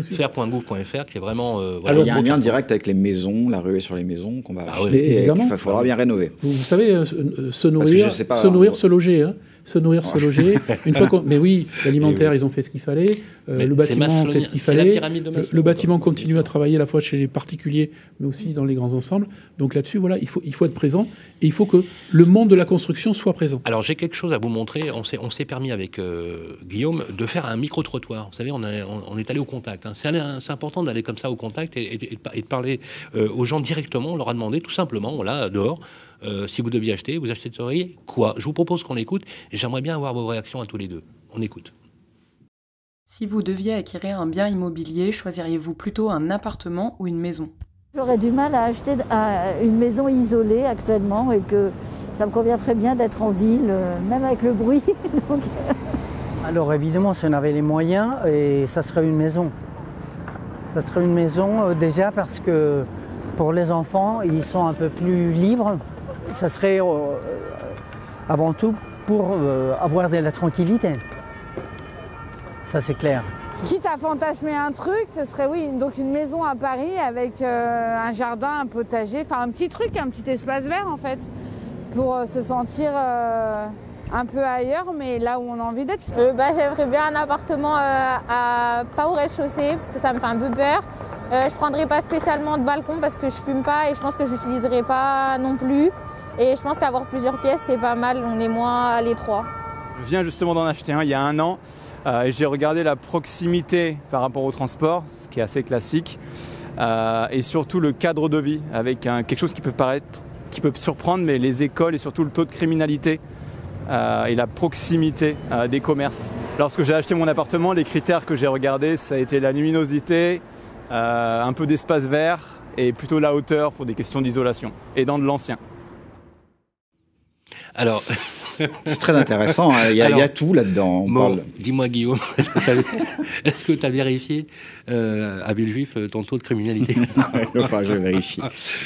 fair.gouv.fr, qui est vraiment... Alors, il y a un lien direct avec les maisons, la ruée sur les maisons qu'on va acheter et qu'il faudra bien rénover. Vous savez, se nourrir, se loger. Hein. Se nourrir, se loger. Une fois mais oui, l'alimentaire, ils ont fait ce qu'il fallait. Le bâtiment fait ce qu'il fallait. Le bâtiment continue à travailler à la fois chez les particuliers, mais aussi dans les grands ensembles. Donc là-dessus, voilà, il faut être présent et il faut que le monde de la construction soit présent. Alors j'ai quelque chose à vous montrer. On s'est permis avec Guillaume de faire un micro-trottoir. Vous savez, on est allé au contact. Hein. C'est important d'aller comme ça au contact et de parler aux gens directement. On leur a demandé tout simplement, là, dehors, si vous deviez acheter, vous achèteriez quoi ? Je vous propose qu'on écoute et j'aimerais bien avoir vos réactions à tous les deux. On écoute. Si vous deviez acquérir un bien immobilier, choisiriez-vous plutôt un appartement ou une maison ? J'aurais du mal à acheter une maison isolée actuellement et que ça me convient très bien d'être en ville, même avec le bruit. Donc, Alors évidemment, si on avait les moyens, et ça serait une maison. Ça serait une maison déjà parce que pour les enfants, ils sont un peu plus libres. Ça serait avant tout pour avoir de la tranquillité. Ça c'est clair. Quitte à fantasmer un truc, ce serait donc une maison à Paris avec un jardin, un potager, enfin un petit truc, un petit espace vert en fait, pour se sentir un peu ailleurs, mais là où on a envie d'être. J'aimerais bien un appartement pas au rez-de-chaussée, parce que ça me fait un peu peur. Je prendrais pas spécialement de balcon parce que je fume pas et je pense que je l'utiliserai pas non plus. Et je pense qu'avoir plusieurs pièces, c'est pas mal, on est moins à l'étroit. Je viens justement d'en acheter un il y a un an. Et j'ai regardé la proximité par rapport au transport, ce qui est assez classique, et surtout le cadre de vie, avec quelque chose qui peut surprendre, mais les écoles et surtout le taux de criminalité et la proximité des commerces. Lorsque j'ai acheté mon appartement, les critères que j'ai regardés, ça a été la luminosité, un peu d'espace vert et plutôt la hauteur pour des questions d'isolation, et dans de l'ancien. Alors... C'est très intéressant, hein. Il y a tout là-dedans. Dis-moi Guillaume, est-ce que tu as vérifié à Villejuif ton taux de criminalité? Enfin, je vérifie.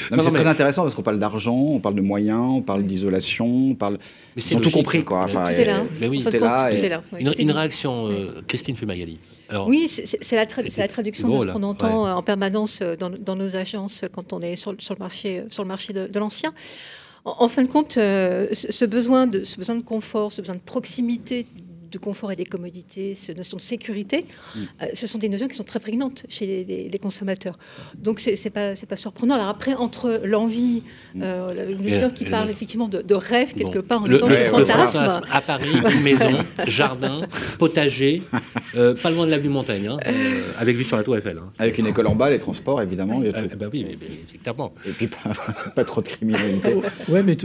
C'est très intéressant parce qu'on parle d'argent, on parle de moyens, on parle d'isolation, on parle... Ils ont tout compris, quoi. Enfin, tout est là. Mais oui, tout est là. Une réaction, Christine Fumagalli. Alors, oui, c'est la traduction de ce qu'on entend en permanence dans nos agences quand on est sur le marché de l'ancien. En fin de compte, ce besoin de confort, ce besoin de proximité, de confort et des commodités, cette notion de sécurité, ce sont des notions qui sont très prégnantes chez les consommateurs. Donc c'est pas surprenant. Alors après, entre l'envie, le qui parle effectivement de rêve quelque part en disant le fantasme. À Paris, une maison, jardin, potager, pas loin de l'avenue Montaigne, hein, avec vue sur la Tour Eiffel. Hein. Avec une école en bas, les transports évidemment. Oui, oui, mais effectivement. Et puis pas trop de criminalité. Ouais, mais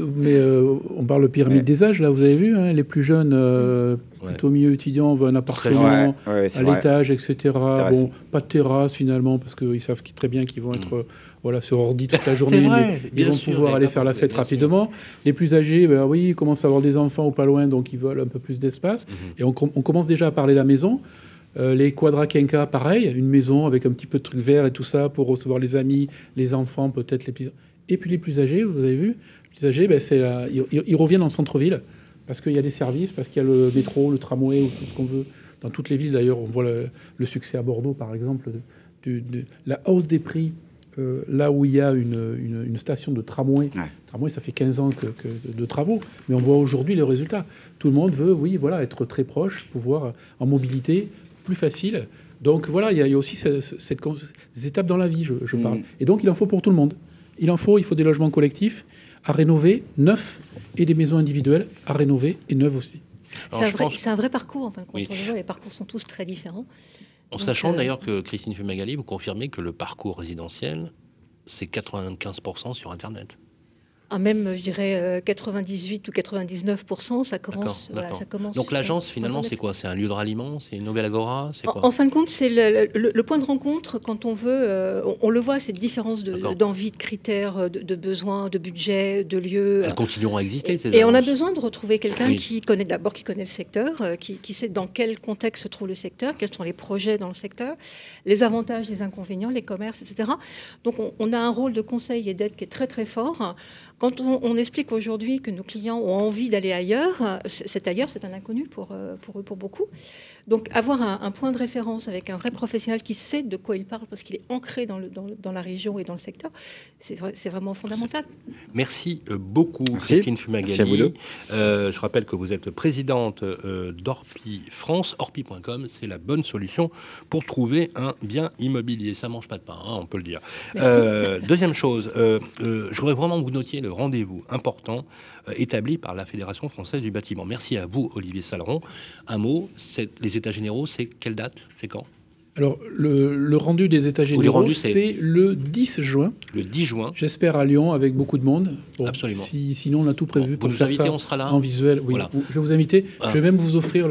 on parle de pyramide des âges là. Vous avez vu, hein, les plus jeunes. Plutôt milieu étudiant, on veut un appartement à l'étage, etc. Bon, pas de terrasse finalement, parce qu'ils savent très bien qu'ils vont être sur ordi toute la journée, mais ils vont pouvoir aller faire la fête rapidement. Les plus âgés, ils commencent à avoir des enfants ou pas loin, donc ils veulent un peu plus d'espace. Et on commence déjà à parler de la maison. Les quadra-quinca, pareil, une maison avec un petit peu de trucs verts et tout ça pour recevoir les amis, les enfants, peut-être les plus... Et puis les plus âgés, vous avez vu, les plus âgés, ils reviennent en centre-ville. Parce qu'il y a des services, parce qu'il y a le métro, le tramway, ou tout ce qu'on veut. Dans toutes les villes, d'ailleurs, on voit le succès à Bordeaux, par exemple, de la hausse des prix, là où il y a une station de tramway. Tramway, ça fait 15 ans de travaux, mais on voit aujourd'hui les résultats. Tout le monde veut, être très proche, pouvoir, en mobilité, plus facile. Donc voilà, il y a aussi ces étapes dans la vie, je parle. Et donc, il en faut pour tout le monde. Il faut des logements collectifs à rénover, neufs, et des maisons individuelles à rénover et neuves aussi. C'est un vrai parcours. Enfin, quand on voit, les parcours sont tous très différents. En sachant d'ailleurs que Christine Fumagalli, vous confirmez que le parcours résidentiel, c'est 95% sur Internet. Même, je dirais, 98 ou 99%, ça commence. Ça commence. Donc l'agence, finalement, c'est quoi? C'est un lieu de ralliement? C'est une nouvelle agora? C'est quoi? En fin de compte, c'est le point de rencontre quand on veut. On le voit, cette différence d'envie, de critères, de besoins, de budget, de lieux. Elles continueront à exister, ces agences. Et on a besoin de retrouver quelqu'un qui connaît le secteur, qui sait dans quel contexte se trouve le secteur, quels sont les projets dans le secteur, les avantages, les inconvénients, les commerces, etc. Donc on a un rôle de conseil et d'aide qui est très très fort. Quand on explique aujourd'hui que nos clients ont envie d'aller ailleurs, c'est un inconnu pour eux, pour beaucoup. Donc avoir un point de référence avec un vrai professionnel qui sait de quoi il parle parce qu'il est ancré dans la région et dans le secteur, c'est vraiment fondamental. Merci beaucoup, Christine Fumagalli. Merci à vous deux. Je rappelle que vous êtes présidente d'Orpi France. Orpi.com, c'est la bonne solution pour trouver un bien immobilier. Ça ne mange pas de pain, hein, on peut le dire. Deuxième chose, je voudrais vraiment que vous notiez le rendez-vous important établi par la Fédération française du bâtiment. Merci à vous, Olivier Saleron. Un mot, les États généraux, c'est quelle date? C'est quand? Alors, le rendu des États généraux, c'est le 10 juin. Le 10 juin. J'espère à Lyon, avec beaucoup de monde. Bon, absolument. Sinon, on a tout prévu pour faire ça on sera là. En visuel. Oui. Voilà. Je vais vous inviter. Je vais même vous offrir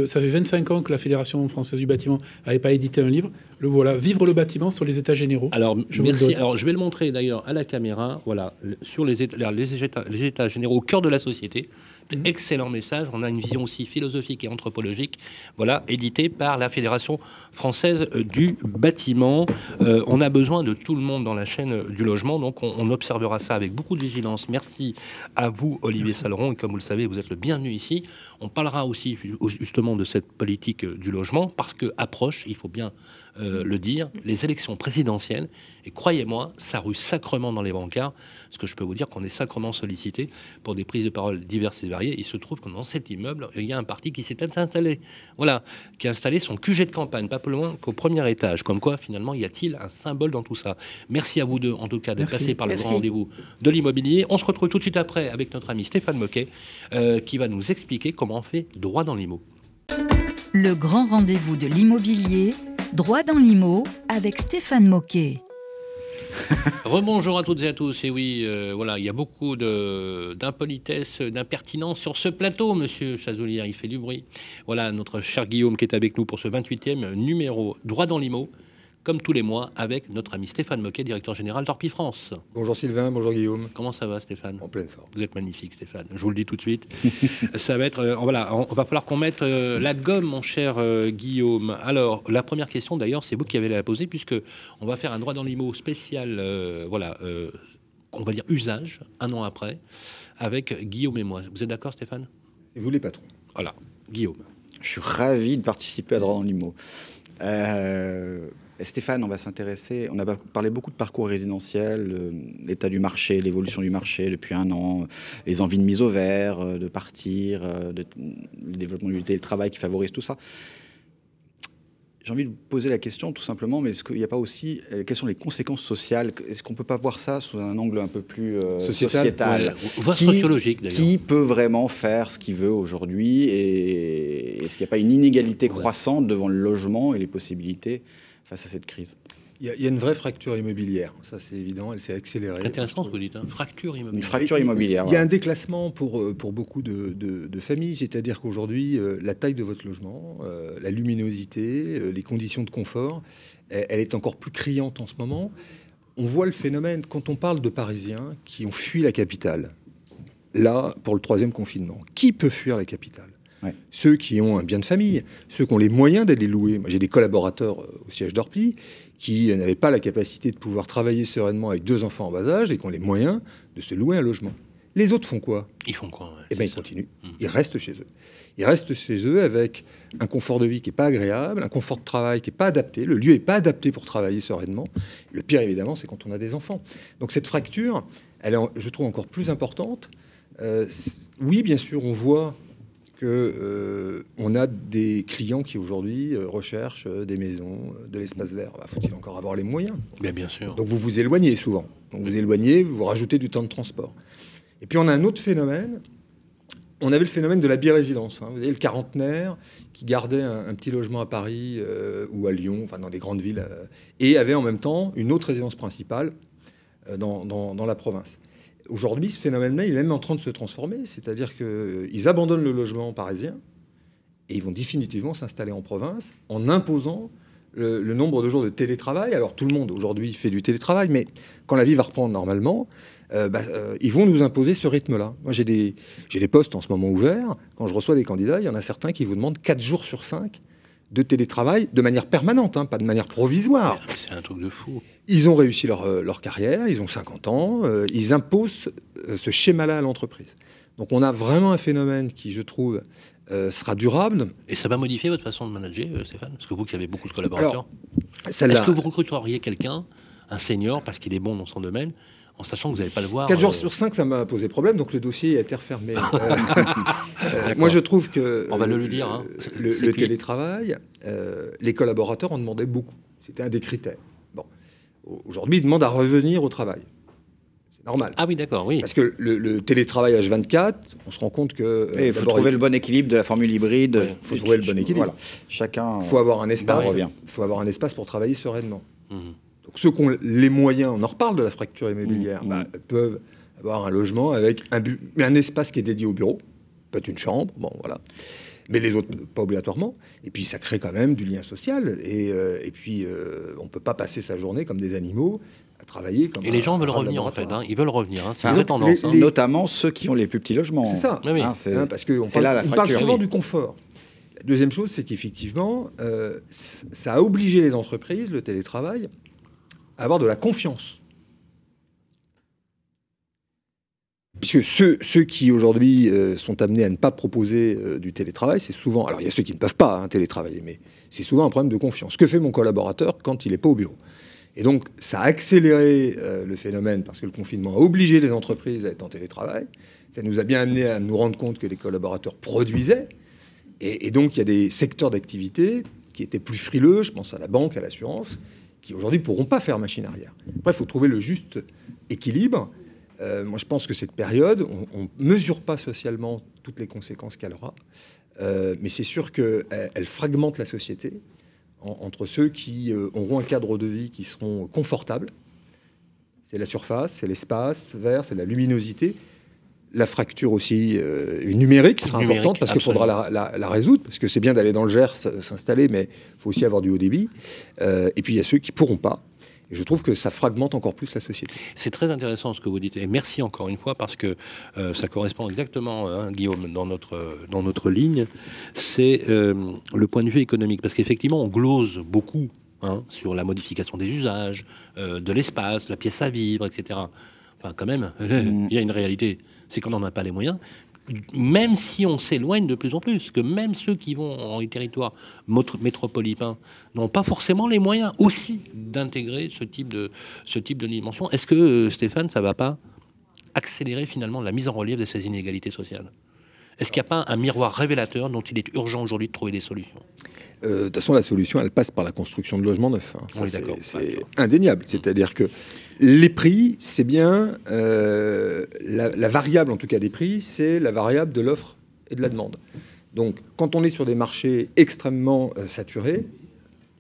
ça fait 25 ans que la Fédération française du bâtiment n'avait pas édité un livre. Vivre le bâtiment sur les États généraux. Alors, merci. Alors, je vais le montrer d'ailleurs à la caméra. Voilà, sur les États généraux au cœur de la société. Excellent message. On a une vision aussi philosophique et anthropologique, voilà, édité par la Fédération française du bâtiment. On a besoin de tout le monde dans la chaîne du logement, donc on observera ça avec beaucoup de vigilance. Merci à vous, Olivier Saleron, et comme vous le savez, vous êtes le bienvenu ici. On parlera aussi justement de cette politique du logement, parce que approche, il faut bien le dire, les élections présidentielles, et croyez-moi, ça rue sacrement dans les brancards, parce que je peux vous dire qu'on est sacrement sollicité pour des prises de parole diverses et variées. Il se trouve que dans cet immeuble, il y a un parti qui s'est installé, voilà, qui a installé son QG de campagne, pas plus loin qu'au premier étage. Comme quoi, finalement, y a-t-il un symbole dans tout ça? Merci à vous deux, en tout cas, d'être passés par le grand rendez-vous de l'immobilier. On se retrouve tout de suite après avec notre ami Stéphane Moquet, qui va nous expliquer comment on fait droit dans l'IMO. Le grand rendez-vous de l'immobilier, droit dans l'IMO, avec Stéphane Moquet. Rebonjour à toutes et à tous. Et oui, voilà, il y a beaucoup d'impolitesse, d'impertinence sur ce plateau, monsieur Chazoulière, il fait du bruit. Voilà, notre cher Guillaume qui est avec nous pour ce 28e numéro droit dans l'IMO, comme tous les mois, avec notre ami Stéphane Moquet, directeur général d'Orpi France. Bonjour Sylvain, bonjour Guillaume. Comment ça va, Stéphane? En pleine forme. Vous êtes magnifique, Stéphane. Je vous le dis tout de suite. Ça va être, voilà, on va falloir qu'on mette la gomme, mon cher Guillaume. Alors, la première question, d'ailleurs, c'est vous qui avez la poser, puisque on va faire un droit dans l'IMO spécial, voilà, on va dire usage, un an après, avec Guillaume et moi. Vous êtes d'accord, Stéphane? Et vous les patrons. Voilà, Guillaume. Je suis ravi de participer à droit dans l'IMO. Stéphane, on va s'intéresser, on a parlé beaucoup de parcours résidentiel, l'état du marché, l'évolution du marché depuis un an, les envies de mise au vert, de partir, le développement du télétravail qui favorise tout ça. J'ai envie de vous poser la question tout simplement, mais est-ce qu'il n'y a pas aussi, quelles sont les conséquences sociales? Est-ce qu'on ne peut pas voir ça sous un angle un peu plus sociétal, sociologique d'ailleurs. Qui peut vraiment faire ce qu'il veut aujourd'hui, et est-ce qu'il n'y a pas une inégalité croissante devant le logement et les possibilités face à cette crise? Il y a une vraie fracture immobilière, ça c'est évident, elle s'est accélérée. Intéressant ce que vous dites, hein. Fracture immobilière. Une fracture immobilière. Il y a un déclassement pour beaucoup de familles, c'est-à-dire qu'aujourd'hui, la taille de votre logement, la luminosité, les conditions de confort, elle est encore plus criante en ce moment. On voit le phénomène quand on parle de Parisiens qui ont fui la capitale, là, pour le 3e confinement. Qui peut fuir la capitale? Ouais. Ceux qui ont un bien de famille, ceux qui ont les moyens d'aller louer. Moi, j'ai des collaborateurs au siège d'Orpi qui n'avaient pas la capacité de pouvoir travailler sereinement avec 2 enfants en bas âge et qui ont les moyens de se louer un logement. Les autres font quoi? Ils font quoi? Eh bien, ils continuent. Ils restent chez eux. Ils restent chez eux avec un confort de vie qui n'est pas agréable, un confort de travail qui n'est pas adapté. Le lieu n'est pas adapté pour travailler sereinement. Le pire, évidemment, c'est quand on a des enfants. Donc cette fracture, elle est, je trouve, encore plus importante. Oui, bien sûr, on voit qu'on a des clients qui aujourd'hui recherchent des maisons, de l'espace vert. Faut-il encore avoir les moyens? Bien sûr. Donc vous vous éloignez souvent. Donc vous éloignez, vous rajoutez du temps de transport. Et puis on a un autre phénomène. On avait le phénomène de la birésidence. Vous avez le quarantenaire qui gardait un petit logement à Paris ou à Lyon, enfin dans des grandes villes, et avait en même temps une autre résidence principale dans la province. Aujourd'hui, ce phénomène-là, il est même en train de se transformer, c'est-à-dire qu'ils abandonnent le logement parisien et ils vont définitivement s'installer en province en imposant le nombre de jours de télétravail. Alors tout le monde aujourd'hui fait du télétravail, mais quand la vie va reprendre normalement, ils vont nous imposer ce rythme-là. Moi, j'ai des postes en ce moment ouverts. Quand je reçois des candidats, il y en a certains qui vous demandent 4 jours sur 5 de télétravail de manière permanente, hein, pas de manière provisoire. C'est un truc de fou. Ils ont réussi leur carrière, ils ont 50 ans, ils imposent ce schéma-là à l'entreprise. Donc on a vraiment un phénomène qui, je trouve, sera durable. Et ça va modifier votre façon de manager, Stéphane? Parce que vous qui avez beaucoup de collaborateurs, est-ce que vous recruteriez quelqu'un, un senior, parce qu'il est bon dans son domaine, en sachant que vous n'allez pas le voir? 4 jours sur 5, ça m'a posé problème, donc le dossier a été refermé. Moi, je trouve que on va le dire, hein. le télétravail, les collaborateurs en demandaient beaucoup. C'était un des critères. Bon. Aujourd'hui, ils demandent à revenir au travail. C'est normal. Ah oui, d'accord, oui. Parce que le télétravail H24, on se rend compte que... il faut trouver le bon équilibre de la formule hybride. Il faut trouver le bon équilibre. Voilà. Chacun... Il faut avoir un espace. Faut avoir un espace pour travailler sereinement. Donc ceux qui ont les moyens, on en reparle de la fracture immobilière, peuvent avoir un logement avec un espace qui est dédié au bureau, peut-être une chambre, bon voilà. Mais les autres, pas obligatoirement. Et puis ça crée quand même du lien social. Et puis on ne peut pas passer sa journée comme des animaux à travailler comme et les gens veulent revenir, en fait. Ils veulent revenir. C'est une tendance. Notamment ceux qui ont les plus petits logements. C'est ça. Oui. Parce qu'on parle souvent du confort. La deuxième chose, c'est qu'effectivement, ça a obligé les entreprises, le télétravail, à avoir de la confiance. Puisque ceux qui aujourd'hui sont amenés à ne pas proposer du télétravail, c'est souvent... Alors il y a ceux qui ne peuvent pas télétravailler, mais c'est souvent un problème de confiance. Que fait mon collaborateur quand il n'est pas au bureau? Et donc ça a accéléré le phénomène parce que le confinement a obligé les entreprises à être en télétravail. Ça nous a bien amené à nous rendre compte que les collaborateurs produisaient. Et donc il y a des secteurs d'activité qui étaient plus frileux, je pense à la banque, à l'assurance, qui aujourd'hui ne pourront pas faire machine arrière. Après, il faut trouver le juste équilibre. Moi, je pense que cette période, on ne mesure pas socialement toutes les conséquences qu'elle aura, mais c'est sûr qu'elle fragmente la société entre ceux qui auront un cadre de vie qui seront confortables. C'est la surface, c'est l'espace vert, c'est la luminosité. La fracture aussi numérique sera importante parce qu'il faudra la résoudre, parce que c'est bien d'aller dans le Gers, s'installer, mais il faut aussi avoir du haut débit. Et puis, il y a ceux qui ne pourront pas. Et je trouve que ça fragmente encore plus la société. C'est très intéressant ce que vous dites. Et merci encore une fois parce que ça correspond exactement, Guillaume, dans notre ligne. C'est le point de vue économique. Parce qu'effectivement, on glose beaucoup sur la modification des usages, de l'espace, la pièce à vivre, etc. Enfin, quand même, il y a une réalité. C'est qu'on n'en a pas les moyens. Même si on s'éloigne de plus en plus, que même ceux qui vont dans les territoires métropolitains n'ont pas forcément les moyens aussi d'intégrer ce type de dimension. Est-ce que, Stéphane, ça ne va pas accélérer finalement la mise en relief de ces inégalités sociales? Est-ce qu'il n'y a pas un miroir révélateur dont il est urgent aujourd'hui de trouver des solutions? De toute façon, la solution, elle passe par la construction de logements neufs. C'est indéniable. C'est-à-dire que les prix, c'est bien la variable, en tout cas des prix, c'est la variable de l'offre et de la demande. Donc, quand on est sur des marchés extrêmement saturés,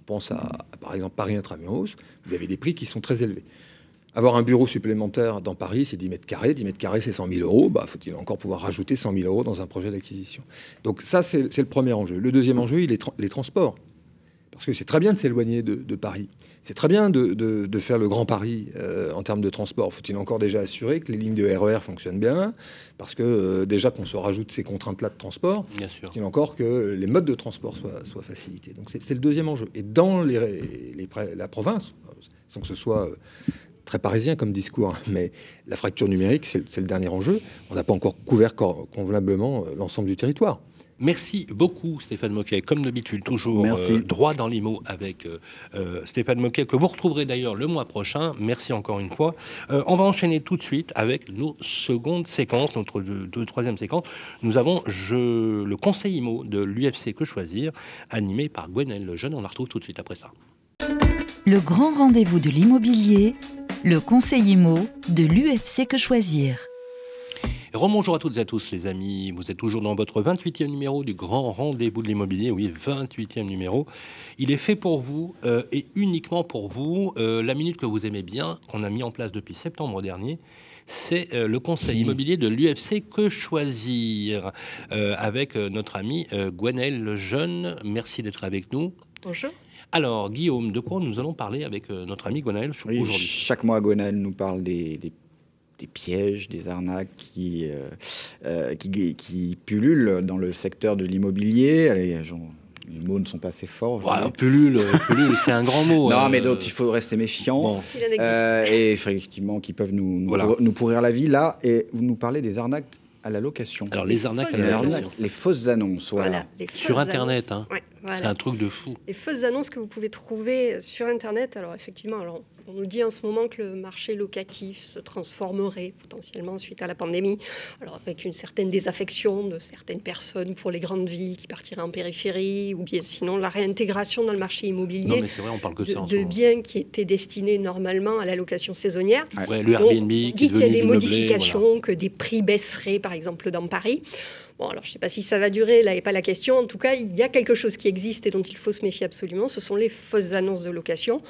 on pense à, par exemple, Paris Intramuros, vous avez des prix qui sont très élevés. Avoir un bureau supplémentaire dans Paris, c'est 10 mètres carrés. 10 mètres carrés, c'est 100 000 euros. Faut-il encore pouvoir rajouter 100 000 euros dans un projet d'acquisition? Donc ça, c'est le premier enjeu. Le deuxième enjeu, il est les transports. Parce que c'est très bien de s'éloigner de Paris. C'est très bien de faire le Grand Paris en termes de transport. Faut-il encore déjà assurer que les lignes de RER fonctionnent bien? Parce que déjà qu'on se rajoute ces contraintes-là de transport, faut-il encore que les modes de transport soient facilités. Donc c'est le deuxième enjeu. Et dans la province, sans que ce soit... très parisien comme discours, mais la fracture numérique, c'est le dernier enjeu. On n'a pas encore couvert convenablement l'ensemble du territoire. Merci beaucoup Stéphane Moquet, comme d'habitude, toujours droit dans l'IMO avec Stéphane Moquet, que vous retrouverez d'ailleurs le mois prochain. Merci encore une fois. On va enchaîner tout de suite avec nos secondes séquences, notre troisième séquence. Nous avons le conseil IMO de l'UFC Que Choisir, animé par Gwenaëlle Lejeune. On la retrouve tout de suite après ça. Le grand rendez-vous de l'immobilier, le conseil IMO de l'UFC Que Choisir. Rebonjour à toutes et à tous les amis, vous êtes toujours dans votre 28e numéro du grand rendez-vous de l'immobilier, oui 28e numéro. Il est fait pour vous et uniquement pour vous. La minute que vous aimez bien, qu'on a mis en place depuis septembre dernier, c'est le conseil immobilier de l'UFC Que Choisir avec notre ami Gwenaëlle Lejeune. Merci d'être avec nous. Bonjour. Alors, Guillaume, de quoi nous allons parler avec notre ami Gwenaëlle aujourd'hui? Chaque mois, Gwenaëlle nous parle des pièges, des arnaques qui pullulent dans le secteur de l'immobilier. Allez, les mots ne sont pas assez forts. Voilà, pullule, c'est un grand mot. Non, mais d'autres, il faut rester méfiant. Bon. Et effectivement, qui peuvent nous pourrir la vie. Là, et vous nous parlez des arnaques à la location. Alors, les arnaques à la location. Les fausses annonces, voilà. Sur Internet, hein. Ouais, voilà. C'est un truc de fou. Les fausses annonces que vous pouvez trouver sur Internet. Alors, effectivement, on nous dit en ce moment que le marché locatif se transformerait potentiellement suite à la pandémie. Alors, avec une certaine désaffection de certaines personnes pour les grandes villes qui partiraient en périphérie, ou bien sinon la réintégration dans le marché immobilier. Non, mais c'est vrai, on parle que ça en ce moment. De biens qui étaient destinés normalement à la location saisonnière. Ouais, le Airbnb qui dit qu'il y a des modifications, voilà. Que des prix baisseraient, par exemple, dans Paris. Bon, alors je ne sais pas si ça va durer, là n'est pas la question. En tout cas, il y a quelque chose qui existe et dont il faut se méfier absolument. Ce sont les fausses annonces de location,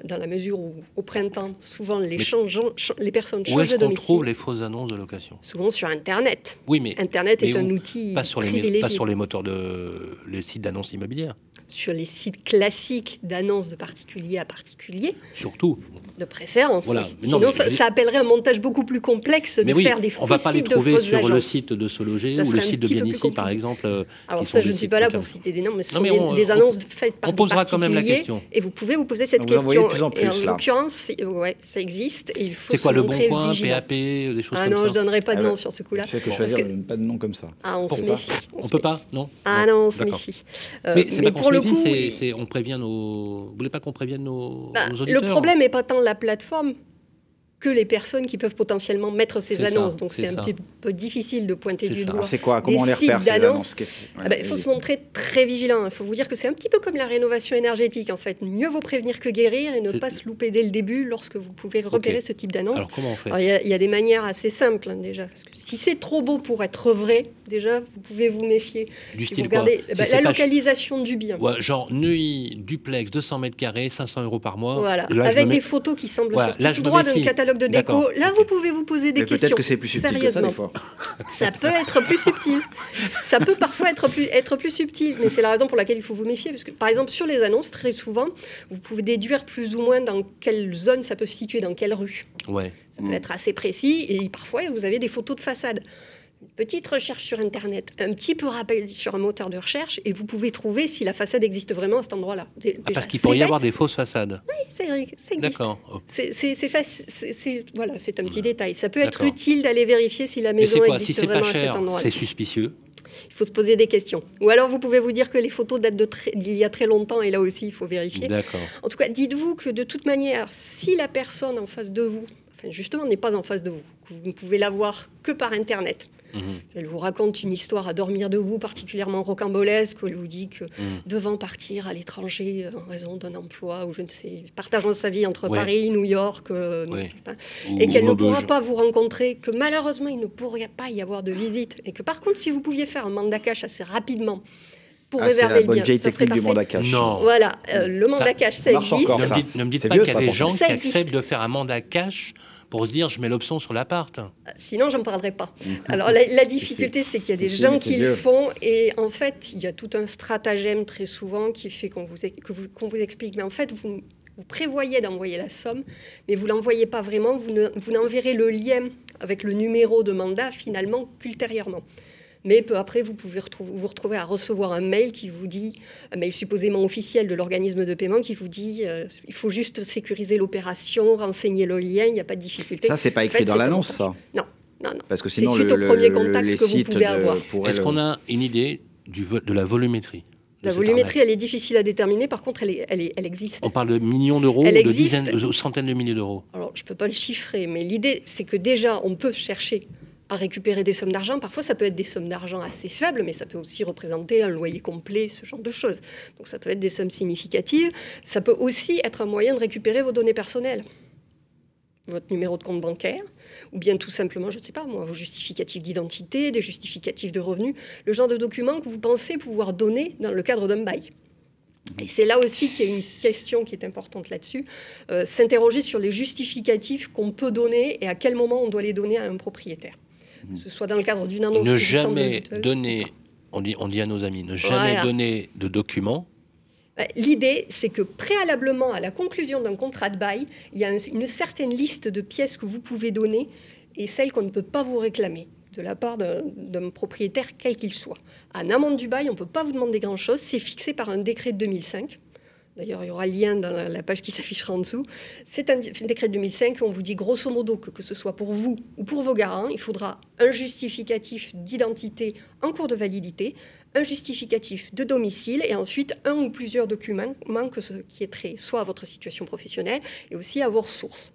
dans la mesure où, au printemps, souvent les personnes changent de domicile. Où est-ce qu'on trouve les fausses annonces de location? Souvent sur Internet. Oui, mais Internet est un outil pas sur privilégié. Pas sur les moteurs les sites d'annonces immobilières. sur les sites classiques d'annonces de particulier à particulier. Surtout. De préférence. Voilà. Sinon, ça appellerait un montage beaucoup plus complexe de faire des faux sites de fausses agences. On ne va pas les trouver sur le site de Se Loger ou le site de Bien Ici, par exemple. Alors ça, je ne suis pas là pour citer des noms, mais ce sont des annonces faites par des particuliers. On posera quand même la question. Et vous pouvez vous poser cette question. Vous en voyez de plus en plus, et en l'occurrence, ouais, ça existe. Et il faut c'est quoi, se Le Bon montrer Coin, vigilant. PAP, des choses comme ça? Ah non, je ne donnerai pas de nom sur ce coup-là. Je sais que choisir pas de nom comme ça. Ah, on se méfie. On ne peut pas, non? Ah non, on se méfie. Mais c'est pas qu'on se méfie, c'est on prévient nos... Vous voulez pas qu'on prévienne nos auditeurs? Le problème n'est pas tant la plateforme que les personnes qui peuvent potentiellement mettre ces annonces. Donc c'est un petit peu difficile de pointer du doigt. C'est quoi? Comment on les repère, ces annonces? Il faut se montrer très vigilant. Il faut vous dire que c'est un petit peu comme la rénovation énergétique, en fait. Mieux vaut prévenir que guérir et ne pas se louper dès le début lorsque vous pouvez repérer ce type d'annonce. Alors comment on fait? Il y a des manières assez simples, déjà. Parce que si c'est trop beau pour être vrai, déjà, vous pouvez vous méfier. Du si style vous regardez la localisation du bien. Ouais, genre Neuilly, duplex, 200 mètres carrés, 500 € par mois. Voilà, avec des photos qui semblent sortir tout droit d'un catalogue de déco. Là, vous pouvez vous poser des questions. Peut-être que c'est plus subtil que ça, des fois. Ça peut être plus subtil. Ça peut parfois être plus subtil, mais c'est la raison pour laquelle il faut vous méfier. Parce que, par exemple, sur les annonces, très souvent, vous pouvez déduire plus ou moins dans quelle zone ça peut se situer, dans quelle rue. Ouais. Ça peut être assez précis, et parfois, vous avez des photos de façade. Une petite recherche sur Internet, un petit peu rappel sur un moteur de recherche, et vous pouvez trouver si la façade existe vraiment à cet endroit-là. Parce qu'il pourrait y avoir des fausses façades. Oui, ça existe. D'accord. Voilà, c'est un petit détail. Ça peut être utile d'aller vérifier si la maison existe vraiment à cet endroit-là. C'est suspicieux. Il faut se poser des questions. Ou alors vous pouvez vous dire que les photos datent d'il y a très longtemps, et là aussi il faut vérifier. D'accord. En tout cas, dites-vous que de toute manière, si la personne en face de vous, enfin justement n'est pas en face de vous, que vous ne pouvez la voir que par Internet, elle vous raconte une histoire à dormir debout particulièrement rocambolesque, où elle vous dit que devant partir à l'étranger en raison d'un emploi, ou je ne sais, partageant sa vie entre Paris, New York, et qu'elle ne pourra pas vous rencontrer, que malheureusement il ne pourrait pas y avoir de visite, et que par contre si vous pouviez faire un mandat cash assez rapidement pour réserver le bien, c'est la bonne vieille technique du mandat cash. Non. Voilà, le mandat cash, ça existe. Ne me dites pas qu'il y a des gens qui acceptent de faire un mandat cash pour se dire je mets l'option sur l'appart. Sinon, j'en parlerai pas. Alors la difficulté, c'est qu'il y a des gens qui le font, et en fait, il y a tout un stratagème très souvent qui fait qu'on vous explique. Mais en fait, vous prévoyez d'envoyer la somme, mais vous l'envoyez pas vraiment. Vous n'enverrez le lien avec le numéro de mandat finalement qu'ultérieurement. Mais peu après, vous pouvez vous retrouver à recevoir un mail qui vous dit, un mail supposément officiel de l'organisme de paiement qui vous dit il faut juste sécuriser l'opération, renseigner le lien, il n'y a pas de difficulté. Ça, c'est pas écrit dans l'annonce, ça? Non. Parce que sinon, c'est suite au premier contact que vous pouvez avoir. Est-ce qu'on a une idée de la volumétrie? La volumétrie, elle est difficile à déterminer. Par contre, elle existe. On parle de millions d'euros ou de dizaines, de centaines de milliers d'euros? Alors, je ne peux pas le chiffrer, mais l'idée, c'est que déjà, on peut chercher à récupérer des sommes d'argent. Parfois, ça peut être des sommes d'argent assez faibles, mais ça peut aussi représenter un loyer complet, ce genre de choses. Donc, ça peut être des sommes significatives. Ça peut aussi être un moyen de récupérer vos données personnelles. Votre numéro de compte bancaire, ou bien tout simplement, je ne sais pas moi, vos justificatifs d'identité, des justificatifs de revenus, le genre de documents que vous pensez pouvoir donner dans le cadre d'un bail. Et c'est là aussi qu'il y a une question qui est importante là-dessus, s'interroger sur les justificatifs qu'on peut donner et à quel moment on doit les donner à un propriétaire. Que ce soit dans le cadre d'une annonce... Ne jamais donner, on dit à nos amis, ne jamais donner de documents. L'idée, c'est que préalablement à la conclusion d'un contrat de bail, il y a une certaine liste de pièces que vous pouvez donner et celles qu'on ne peut pas vous réclamer de la part d'un propriétaire quel qu'il soit. En amont du bail, on ne peut pas vous demander grand-chose, c'est fixé par un décret de 2005. D'ailleurs, il y aura le lien dans la page qui s'affichera en dessous. C'est un décret de 2005 où on vous dit grosso modo que ce soit pour vous ou pour vos garants, il faudra un justificatif d'identité en cours de validité, un justificatif de domicile et ensuite un ou plusieurs documents qui est trait soit à votre situation professionnelle et aussi à vos ressources.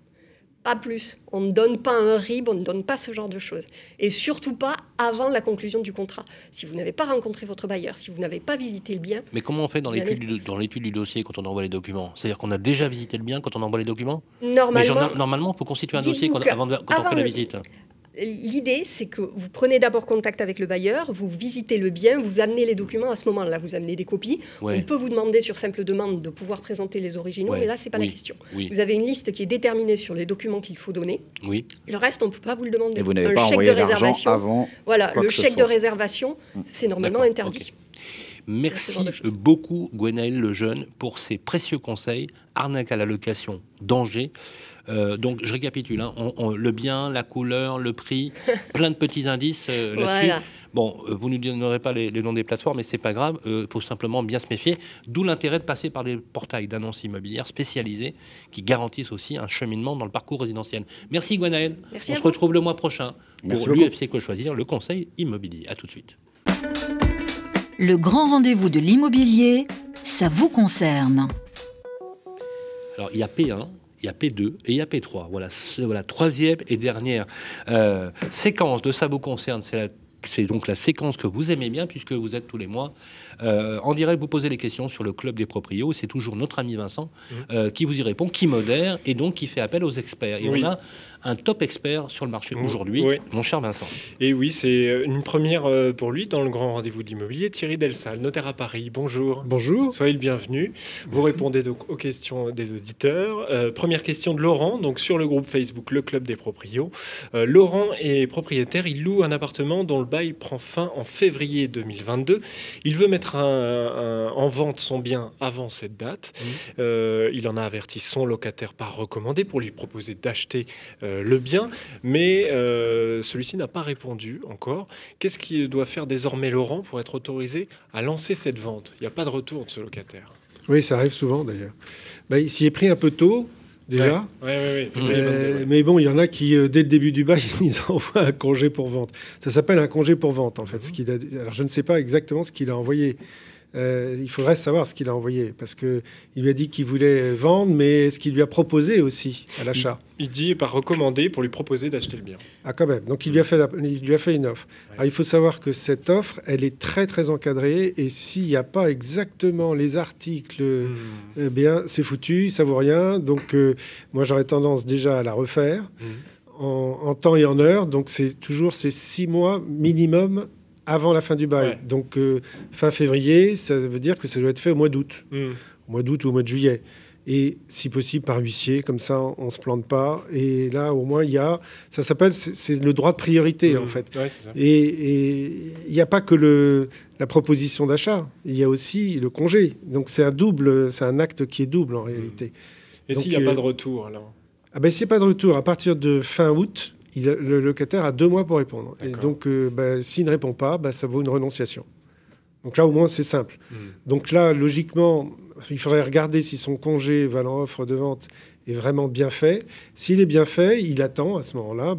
Pas plus. On ne donne pas un RIB, on ne donne pas ce genre de choses. Et surtout pas avant la conclusion du contrat. Si vous n'avez pas rencontré votre bailleur, si vous n'avez pas visité le bien... Mais comment on fait dans l'étude du dossier quand on envoie les documents? C'est-à-dire qu'on a déjà visité le bien quand on envoie les documents? Normalement, on peut constituer un dossier quand on fait la visite. L'idée, c'est que vous prenez d'abord contact avec le bailleur, vous visitez le bien, vous amenez les documents à ce moment-là, vous amenez des copies. Ouais. On peut vous demander sur simple demande de pouvoir présenter les originaux, mais là, ce n'est pas la question. Vous avez une liste qui est déterminée sur les documents qu'il faut donner. Le reste, on ne peut pas vous le demander. Et vous n'avez pas envoyé l'argent avant. Voilà, le chèque de réservation, c'est normalement interdit. Merci beaucoup, Gwenaëlle Lejeune, pour ces précieux conseils. Arnaque à la location, danger. Donc, je récapitule. Hein. Le bien, la couleur, le prix, plein de petits indices là-dessus. Voilà. Bon, vous ne nous donnerez pas les noms des plateformes, mais c'est pas grave. Faut simplement bien se méfier. D'où l'intérêt de passer par des portails d'annonces immobilières spécialisés qui garantissent aussi un cheminement dans le parcours résidentiel. Merci, Gwenaëlle. On se retrouve le mois prochain pour l'UFC Que Choisir, le conseil immobilier. À tout de suite. Le grand rendez-vous de l'immobilier, ça vous concerne. Alors, il y a P1, il y a P2 et il y a P3. Voilà, troisième et dernière séquence de Ça vous concerne. C'est donc la séquence que vous aimez bien, puisque vous êtes tous les mois en direct, vous posez les questions sur le Club des Proprios. C'est toujours notre ami Vincent qui vous y répond, qui modère et donc qui fait appel aux experts. Et on a un top expert sur le marché aujourd'hui, mon cher Vincent. Et oui, c'est une première pour lui dans le grand rendez-vous de l'immobilier. Thierry Delsal, notaire à Paris. Bonjour. Bonjour. Soyez le bienvenu. Vous répondez donc aux questions des auditeurs. Première question de Laurent, donc sur le groupe Facebook Le Club des Proprios. Laurent est propriétaire, il loue un appartement dont le bail prend fin en février 2022. Il veut mettre en vente son bien avant cette date. Il en a averti son locataire par recommandé pour lui proposer d'acheter le bien, mais celui-ci n'a pas répondu encore. Qu'est-ce qu'il doit faire désormais Laurent pour être autorisé à lancer cette vente? Il n'y a pas de retour de ce locataire. Oui, ça arrive souvent d'ailleurs. Il s'y est pris un peu tôt. Déjà. Mais bon, il y en a qui, dès le début du bail, ils envoient un congé pour vente. Ça s'appelle un congé pour vente, en fait. Alors, je ne sais pas exactement ce qu'il a envoyé. Il faudrait savoir ce qu'il a envoyé, parce qu'il lui a dit qu'il voulait vendre, mais ce qu'il lui a proposé aussi à l'achat. Il dit par recommandé pour lui proposer d'acheter le bien. Ah, quand même. Donc, il lui a fait une offre. Alors, il faut savoir que cette offre, elle est très, très encadrée, et s'il n'y a pas exactement les articles, eh bien, c'est foutu, ça vaut rien. Donc, moi, j'aurais tendance déjà à la refaire en temps et en heure. Donc, c'est 6 mois minimum avant la fin du bail. Donc, fin février, ça veut dire que ça doit être fait au mois d'août. Au mois d'août ou au mois de juillet. Et si possible par huissier, comme ça, on ne se plante pas. Et là, au moins, il y a... Ça s'appelle... C'est le droit de priorité, en fait. Ouais, c'est ça. Et il n'y a pas que la proposition d'achat. Il y a aussi le congé. Donc, c'est un acte qui est double, en réalité. Et s'il n'y a pas de retour, alors? S'il n'y a pas de retour, à partir de fin août, le locataire a 2 mois pour répondre. Et donc, s'il ne répond pas, ça vaut une renonciation. Donc là, au moins, c'est simple. Donc là, logiquement, il faudrait regarder si son congé valant offre de vente est vraiment bien fait. S'il est bien fait, il attend à ce moment-là,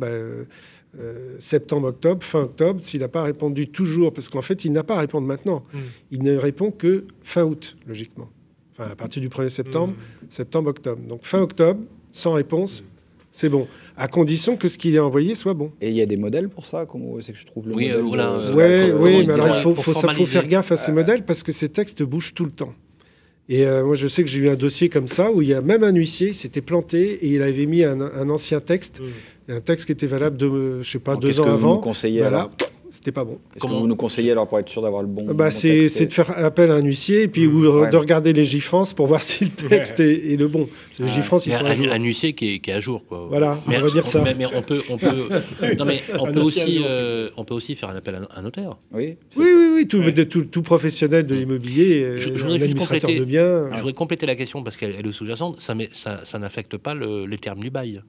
septembre, octobre, fin octobre, s'il n'a pas répondu toujours, parce qu'en fait, il n'a pas à répondre maintenant. Il ne répond que fin août, logiquement. Enfin, à partir du 1er septembre, septembre, octobre. Donc fin octobre, sans réponse, c'est bon, à condition que ce qu'il a envoyé soit bon. Et il y a des modèles pour ça? Comment c'est que je trouve le modèle? Oui, mais alors il faut faire gaffe à ces modèles parce que ces textes bougent tout le temps. Et moi, je sais que j'ai eu un dossier comme ça où il y a même un huissier qui s'était planté et il avait mis un ancien texte, un texte qui était valable de, je sais pas, 2 ans avant. Qu'est-ce que vous nous conseillez alors? C'était pas bon. Est-ce que vous nous conseillez alors pour être sûr d'avoir le bon c'est de faire appel à un huissier et puis de regarder les Gifrance pour voir si le texte est le bon. Les Gifrance, ils sont à jour. Un huissier qui est à jour, quoi. Voilà, on va dire ça. Mais on peut aussi faire un appel à un notaire. Oui. Tout professionnel de l'immobilier, je voudrais juste compléter, de biens. Je voudrais compléter la question parce qu'elle est sous-jacente. Ça n'affecte pas les termes du bail.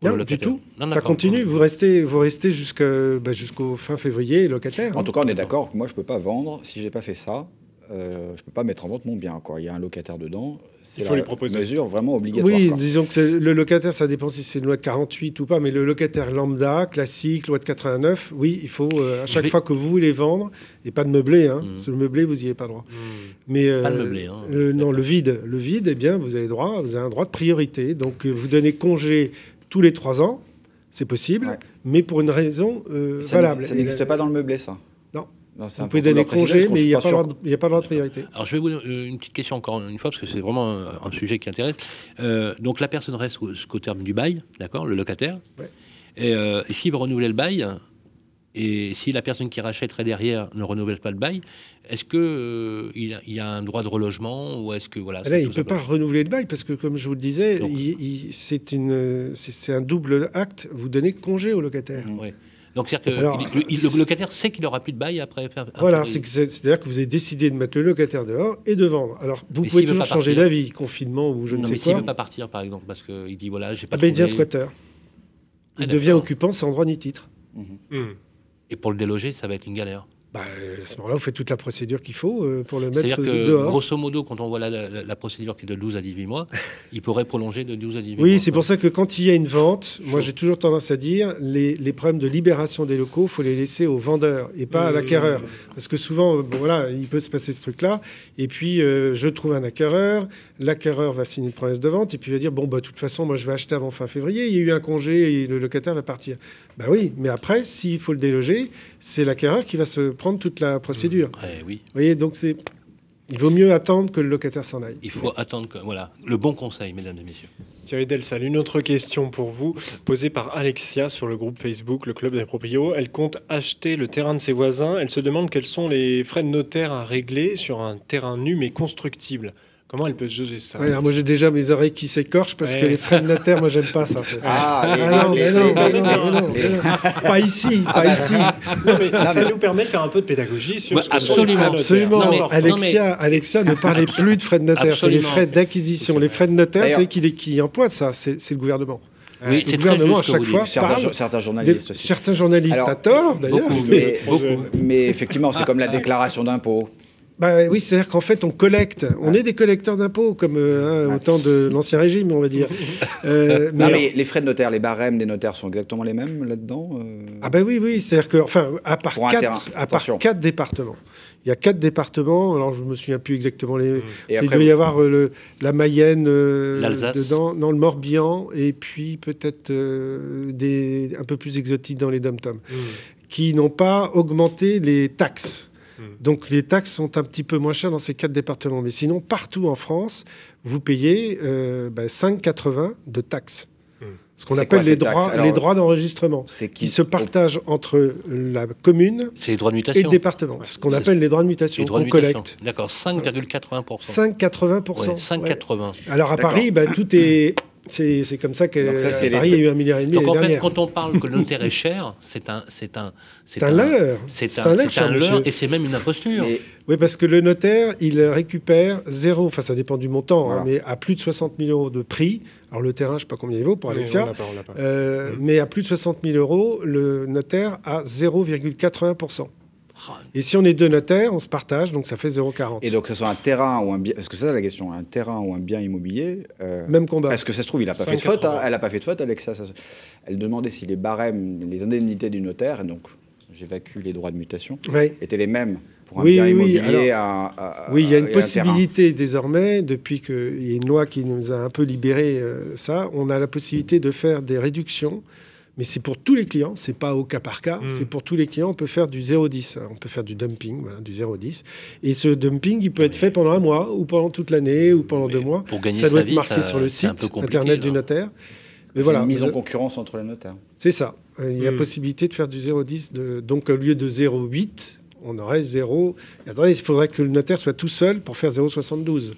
Non, du tout. Ça continue. Vous restez jusqu'au fin février locataire. En tout cas, on est d'accord que moi, je ne peux pas vendre si je n'ai pas fait ça. Je ne peux pas mettre en vente mon bien. Il y a un locataire dedans. Il faut lui proposer. Mesure vraiment obligatoire. Oui, disons que le locataire, ça dépend si c'est une loi de 48 ou pas, mais le locataire lambda, classique, loi de 89, oui, il faut à chaque fois que vous voulez vendre, et pas de meublé, parce que le meublé, vous n'y avez pas droit. Mais, pas de meublé. Le vide, eh bien, vous avez un droit de priorité. Donc, vous donnez congé tous les 3 ans, c'est possible, mais pour une raison valable. Ça n'existe pas dans le meublé, ça? Non. Vous pouvez donner congé, mais il n'y a pas le droit de priorité. Alors, je vais vous donner une petite question encore une fois, parce que c'est vraiment un sujet qui intéresse. Donc, la personne reste jusqu'au terme du bail, d'accord, le locataire. Et s'il veut renouveler le bail, et si la personne qui rachèterait derrière ne renouvelle pas le bail, est-ce qu'il y a un droit de relogement ou est-ce que voilà? Là, il ne peut pas renouveler le bail parce que, comme je vous le disais, c'est un double acte. Vous donnez congé au locataire. Oui. Donc c'est-à-dire que le locataire sait qu'il n'aura plus de bail après. Voilà, c'est-à-dire que vous avez décidé de mettre le locataire dehors et de vendre. Alors vous pouvez toujours changer d'avis, confinement ou je ne sais quoi. Mais s'il ne veut pas partir, par exemple, parce qu'il dit voilà, j'ai pas. Il devient squatter. Il devient occupant sans droit ni titre. Et pour le déloger, ça va être une galère. À ce moment-là, vous faites toute la procédure qu'il faut pour le mettre dehors. C'est-à-dire que, grosso modo, quand on voit la procédure qui est de 12 à 18 mois, il pourrait prolonger de 12 à 18 mois. Oui, c'est pour ça que quand il y a une vente, moi j'ai toujours tendance à dire, les problèmes de libération des locaux, il faut les laisser au vendeur et pas à l'acquéreur. Parce que souvent, il peut se passer ce truc-là, et puis je trouve un acquéreur va signer une promesse de vente, et puis il va dire, de toute façon, moi je vais acheter avant fin février, il y a eu un congé, et le locataire va partir. Oui, mais après, s'il faut le déloger, c'est l'acquéreur qui va se prendre toute la procédure. Oui. Vous voyez, donc il vaut mieux attendre que le locataire s'en aille. Il faut attendre que... Voilà, le bon conseil, mesdames et messieurs. Thierry Delsal, une autre question pour vous, posée par Alexia sur le groupe Facebook, le Club des Proprios. Elle compte acheter le terrain de ses voisins. Elle se demande quels sont les frais de notaire à régler sur un terrain nu mais constructible. Comment elle peut juger ça? Moi, j'ai déjà mes oreilles qui s'écorchent parce que les frais de notaire, moi, j'aime pas ça. Non. Pas ici. Ça nous permet de faire un peu de pédagogie sur ce que sont les frais de notaire. Alexia, ne parlez plus de frais de notaire. C'est les frais d'acquisition. Les frais de notaire, c'est qui emploie ça. C'est le gouvernement. Oui, le gouvernement, à chaque fois, certains journalistes aussi. Certains journalistes, à tort, d'ailleurs. Mais effectivement, c'est comme la déclaration d'impôt. Oui, c'est-à-dire qu'en fait, on collecte. On est des collecteurs d'impôts, comme au temps de l'Ancien Régime, on va dire. Mais les frais de notaire, les barèmes des notaires sont exactement les mêmes là-dedans Oui. C'est-à-dire que, à part 4 départements. Il y a 4 départements. Alors, je ne me souviens plus exactement les... Il doit y avoir la Mayenne dedans, dans le Morbihan, et puis peut-être un peu plus exotiques dans les dom-toms, qui n'ont pas augmenté les taxes. Donc les taxes sont un petit peu moins chères dans ces 4 départements. Mais sinon, partout en France, vous payez 5,80 de taxes. Ce qu'on appelle les droits d'enregistrement, qui se partagent entre la commune et le département. Ce qu'on appelle les droits de mutation qu'on collecte. D'accord, 5,80%. 5,80%. 5,80. Alors à Paris, tout est... C'est comme ça qu'à Paris, il y a eu 1,5 milliard l'année dernière. Donc en fait, quand on parle que le notaire est cher, c'est un leurre. C'est un leurre et c'est même une imposture. Oui, parce que le notaire, il récupère ça dépend du montant, mais à plus de 60 000 euros de prix. Alors le terrain, je ne sais pas combien il vaut pour Alexia, mais à plus de 60 000 euros, le notaire a 0,80%. Et si on est 2 notaires, on se partage, donc ça fait 0,40. Et donc, que ce soit un terrain ou un bien... Est-ce que c'est ça la question? Un terrain ou un bien immobilier Même combat. Est-ce que ça se trouve, il n'a pas fait de faute Elle n'a pas fait de faute, Alexa. Elle demandait si les barèmes, les indemnités du notaire, et donc j'évacue les droits de mutation, étaient les mêmes pour un bien immobilier. Oui, il y a une possibilité désormais, depuis qu'il y a une loi qui nous a un peu libéré ça, on a la possibilité de faire des réductions. Mais c'est pour tous les clients, c'est pas au cas par cas, c'est pour tous les clients. On peut faire du 0,10, on peut faire du dumping, du 0,10. Et ce dumping, il peut être fait pendant 1 mois, ou pendant toute l'année, ou pendant 2 mois. Pour gagner ça doit sa être marqué sur le site internet du notaire. Mais voilà, une mise en concurrence entre les notaires. C'est ça. Il y a possibilité de faire du 0,10. Donc au lieu de 0,8, on aurait 0. Il faudrait que le notaire soit tout seul pour faire 0,72.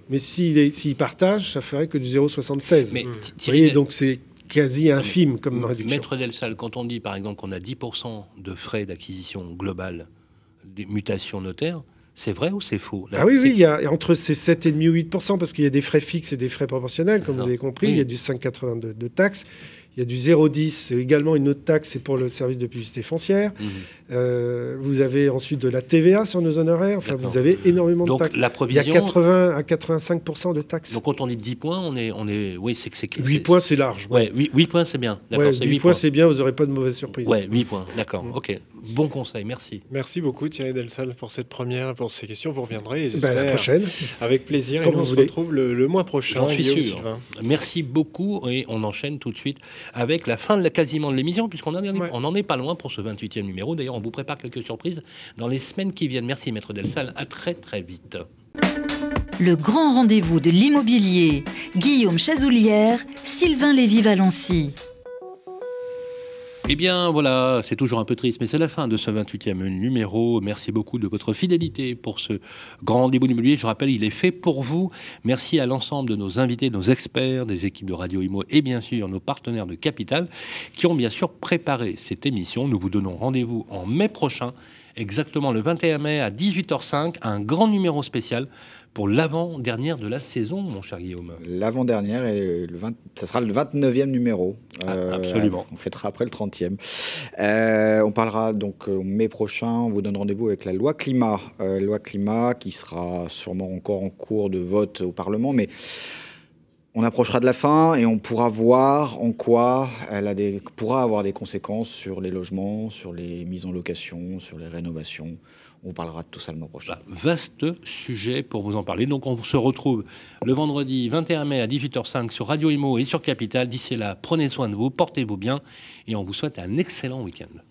Mais s'il partage, ça ferait que du 0,76. Vous voyez, donc c'est quasi infime comme réduction. Maître Delsal, quand on dit par exemple qu'on a 10% de frais d'acquisition globale des mutations notaires, c'est vrai ou c'est faux? Oui, il y a entre ces 7,5 ou 8%, parce qu'il y a des frais fixes et des frais proportionnels, comme vous avez compris. Il y a du 5,82 de taxes. Il y a du 0,10, c'est également une autre taxe, c'est pour le service de publicité foncière. Vous avez ensuite de la TVA sur nos honoraires. Enfin, vous avez énormément de taxes. La provision, il y a 80 à 85% de taxes. Donc quand on dit 10 points, oui, c'est 8 points, c'est large. Ouais, 8 points, c'est bien. Ouais, 8 points, c'est bien, vous n'aurez pas de mauvaise surprise. Ouais, 8 points, d'accord. Ok, bon conseil, merci. Merci beaucoup Thierry Delsal pour cette première, pour ces questions. Vous reviendrez, j'espère, la prochaine. Avec plaisir. Et nous, on se retrouve le mois prochain. J'en suis sûr. Merci beaucoup et on enchaîne tout de suite avec la fin quasiment de l'émission, puisqu'on n'en est pas loin pour ce 28e numéro. D'ailleurs, on vous prépare quelques surprises dans les semaines qui viennent. Merci, Maître Delsal. À très, très vite. Le grand rendez-vous de l'immobilier. Guillaume Chazoulière, Sylvain Lévy-Valency. Eh bien voilà, c'est toujours un peu triste, mais c'est la fin de ce 28e numéro. Merci beaucoup de votre fidélité pour ce grand rendez-vous immobilier. Je rappelle, il est fait pour vous. Merci à l'ensemble de nos invités, nos experts, des équipes de Radio Imo et bien sûr nos partenaires de Capital qui ont bien sûr préparé cette émission. Nous vous donnons rendez-vous en mai prochain, exactement le 21 mai à 18h05, un grand numéro spécial pour l'avant-dernière de la saison, mon cher Guillaume. L'avant-dernière, et ça sera le 29e numéro. Absolument. On fêtera après le 30e. On parlera donc au mai prochain, on vous donne rendez-vous avec la loi climat. Loi climat qui sera sûrement encore en cours de vote au Parlement, mais on approchera de la fin et on pourra voir en quoi elle pourra avoir des conséquences sur les logements, sur les mises en location, sur les rénovations. On parlera de tout ça le mois prochain. Vaste sujet pour vous en parler. Donc on se retrouve le vendredi 21 mai à 18h05 sur Radio Imo et sur Capital. D'ici là, prenez soin de vous, portez-vous bien et on vous souhaite un excellent week-end.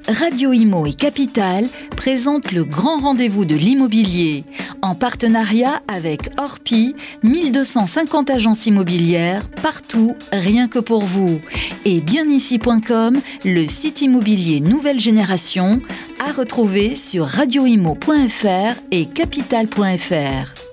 Radio Imo et Capital présentent le grand rendez-vous de l'immobilier en partenariat avec Orpi, 1250 agences immobilières partout, rien que pour vous. Et bienici.com, le site immobilier nouvelle génération, à retrouver sur radioimo.fr et capital.fr.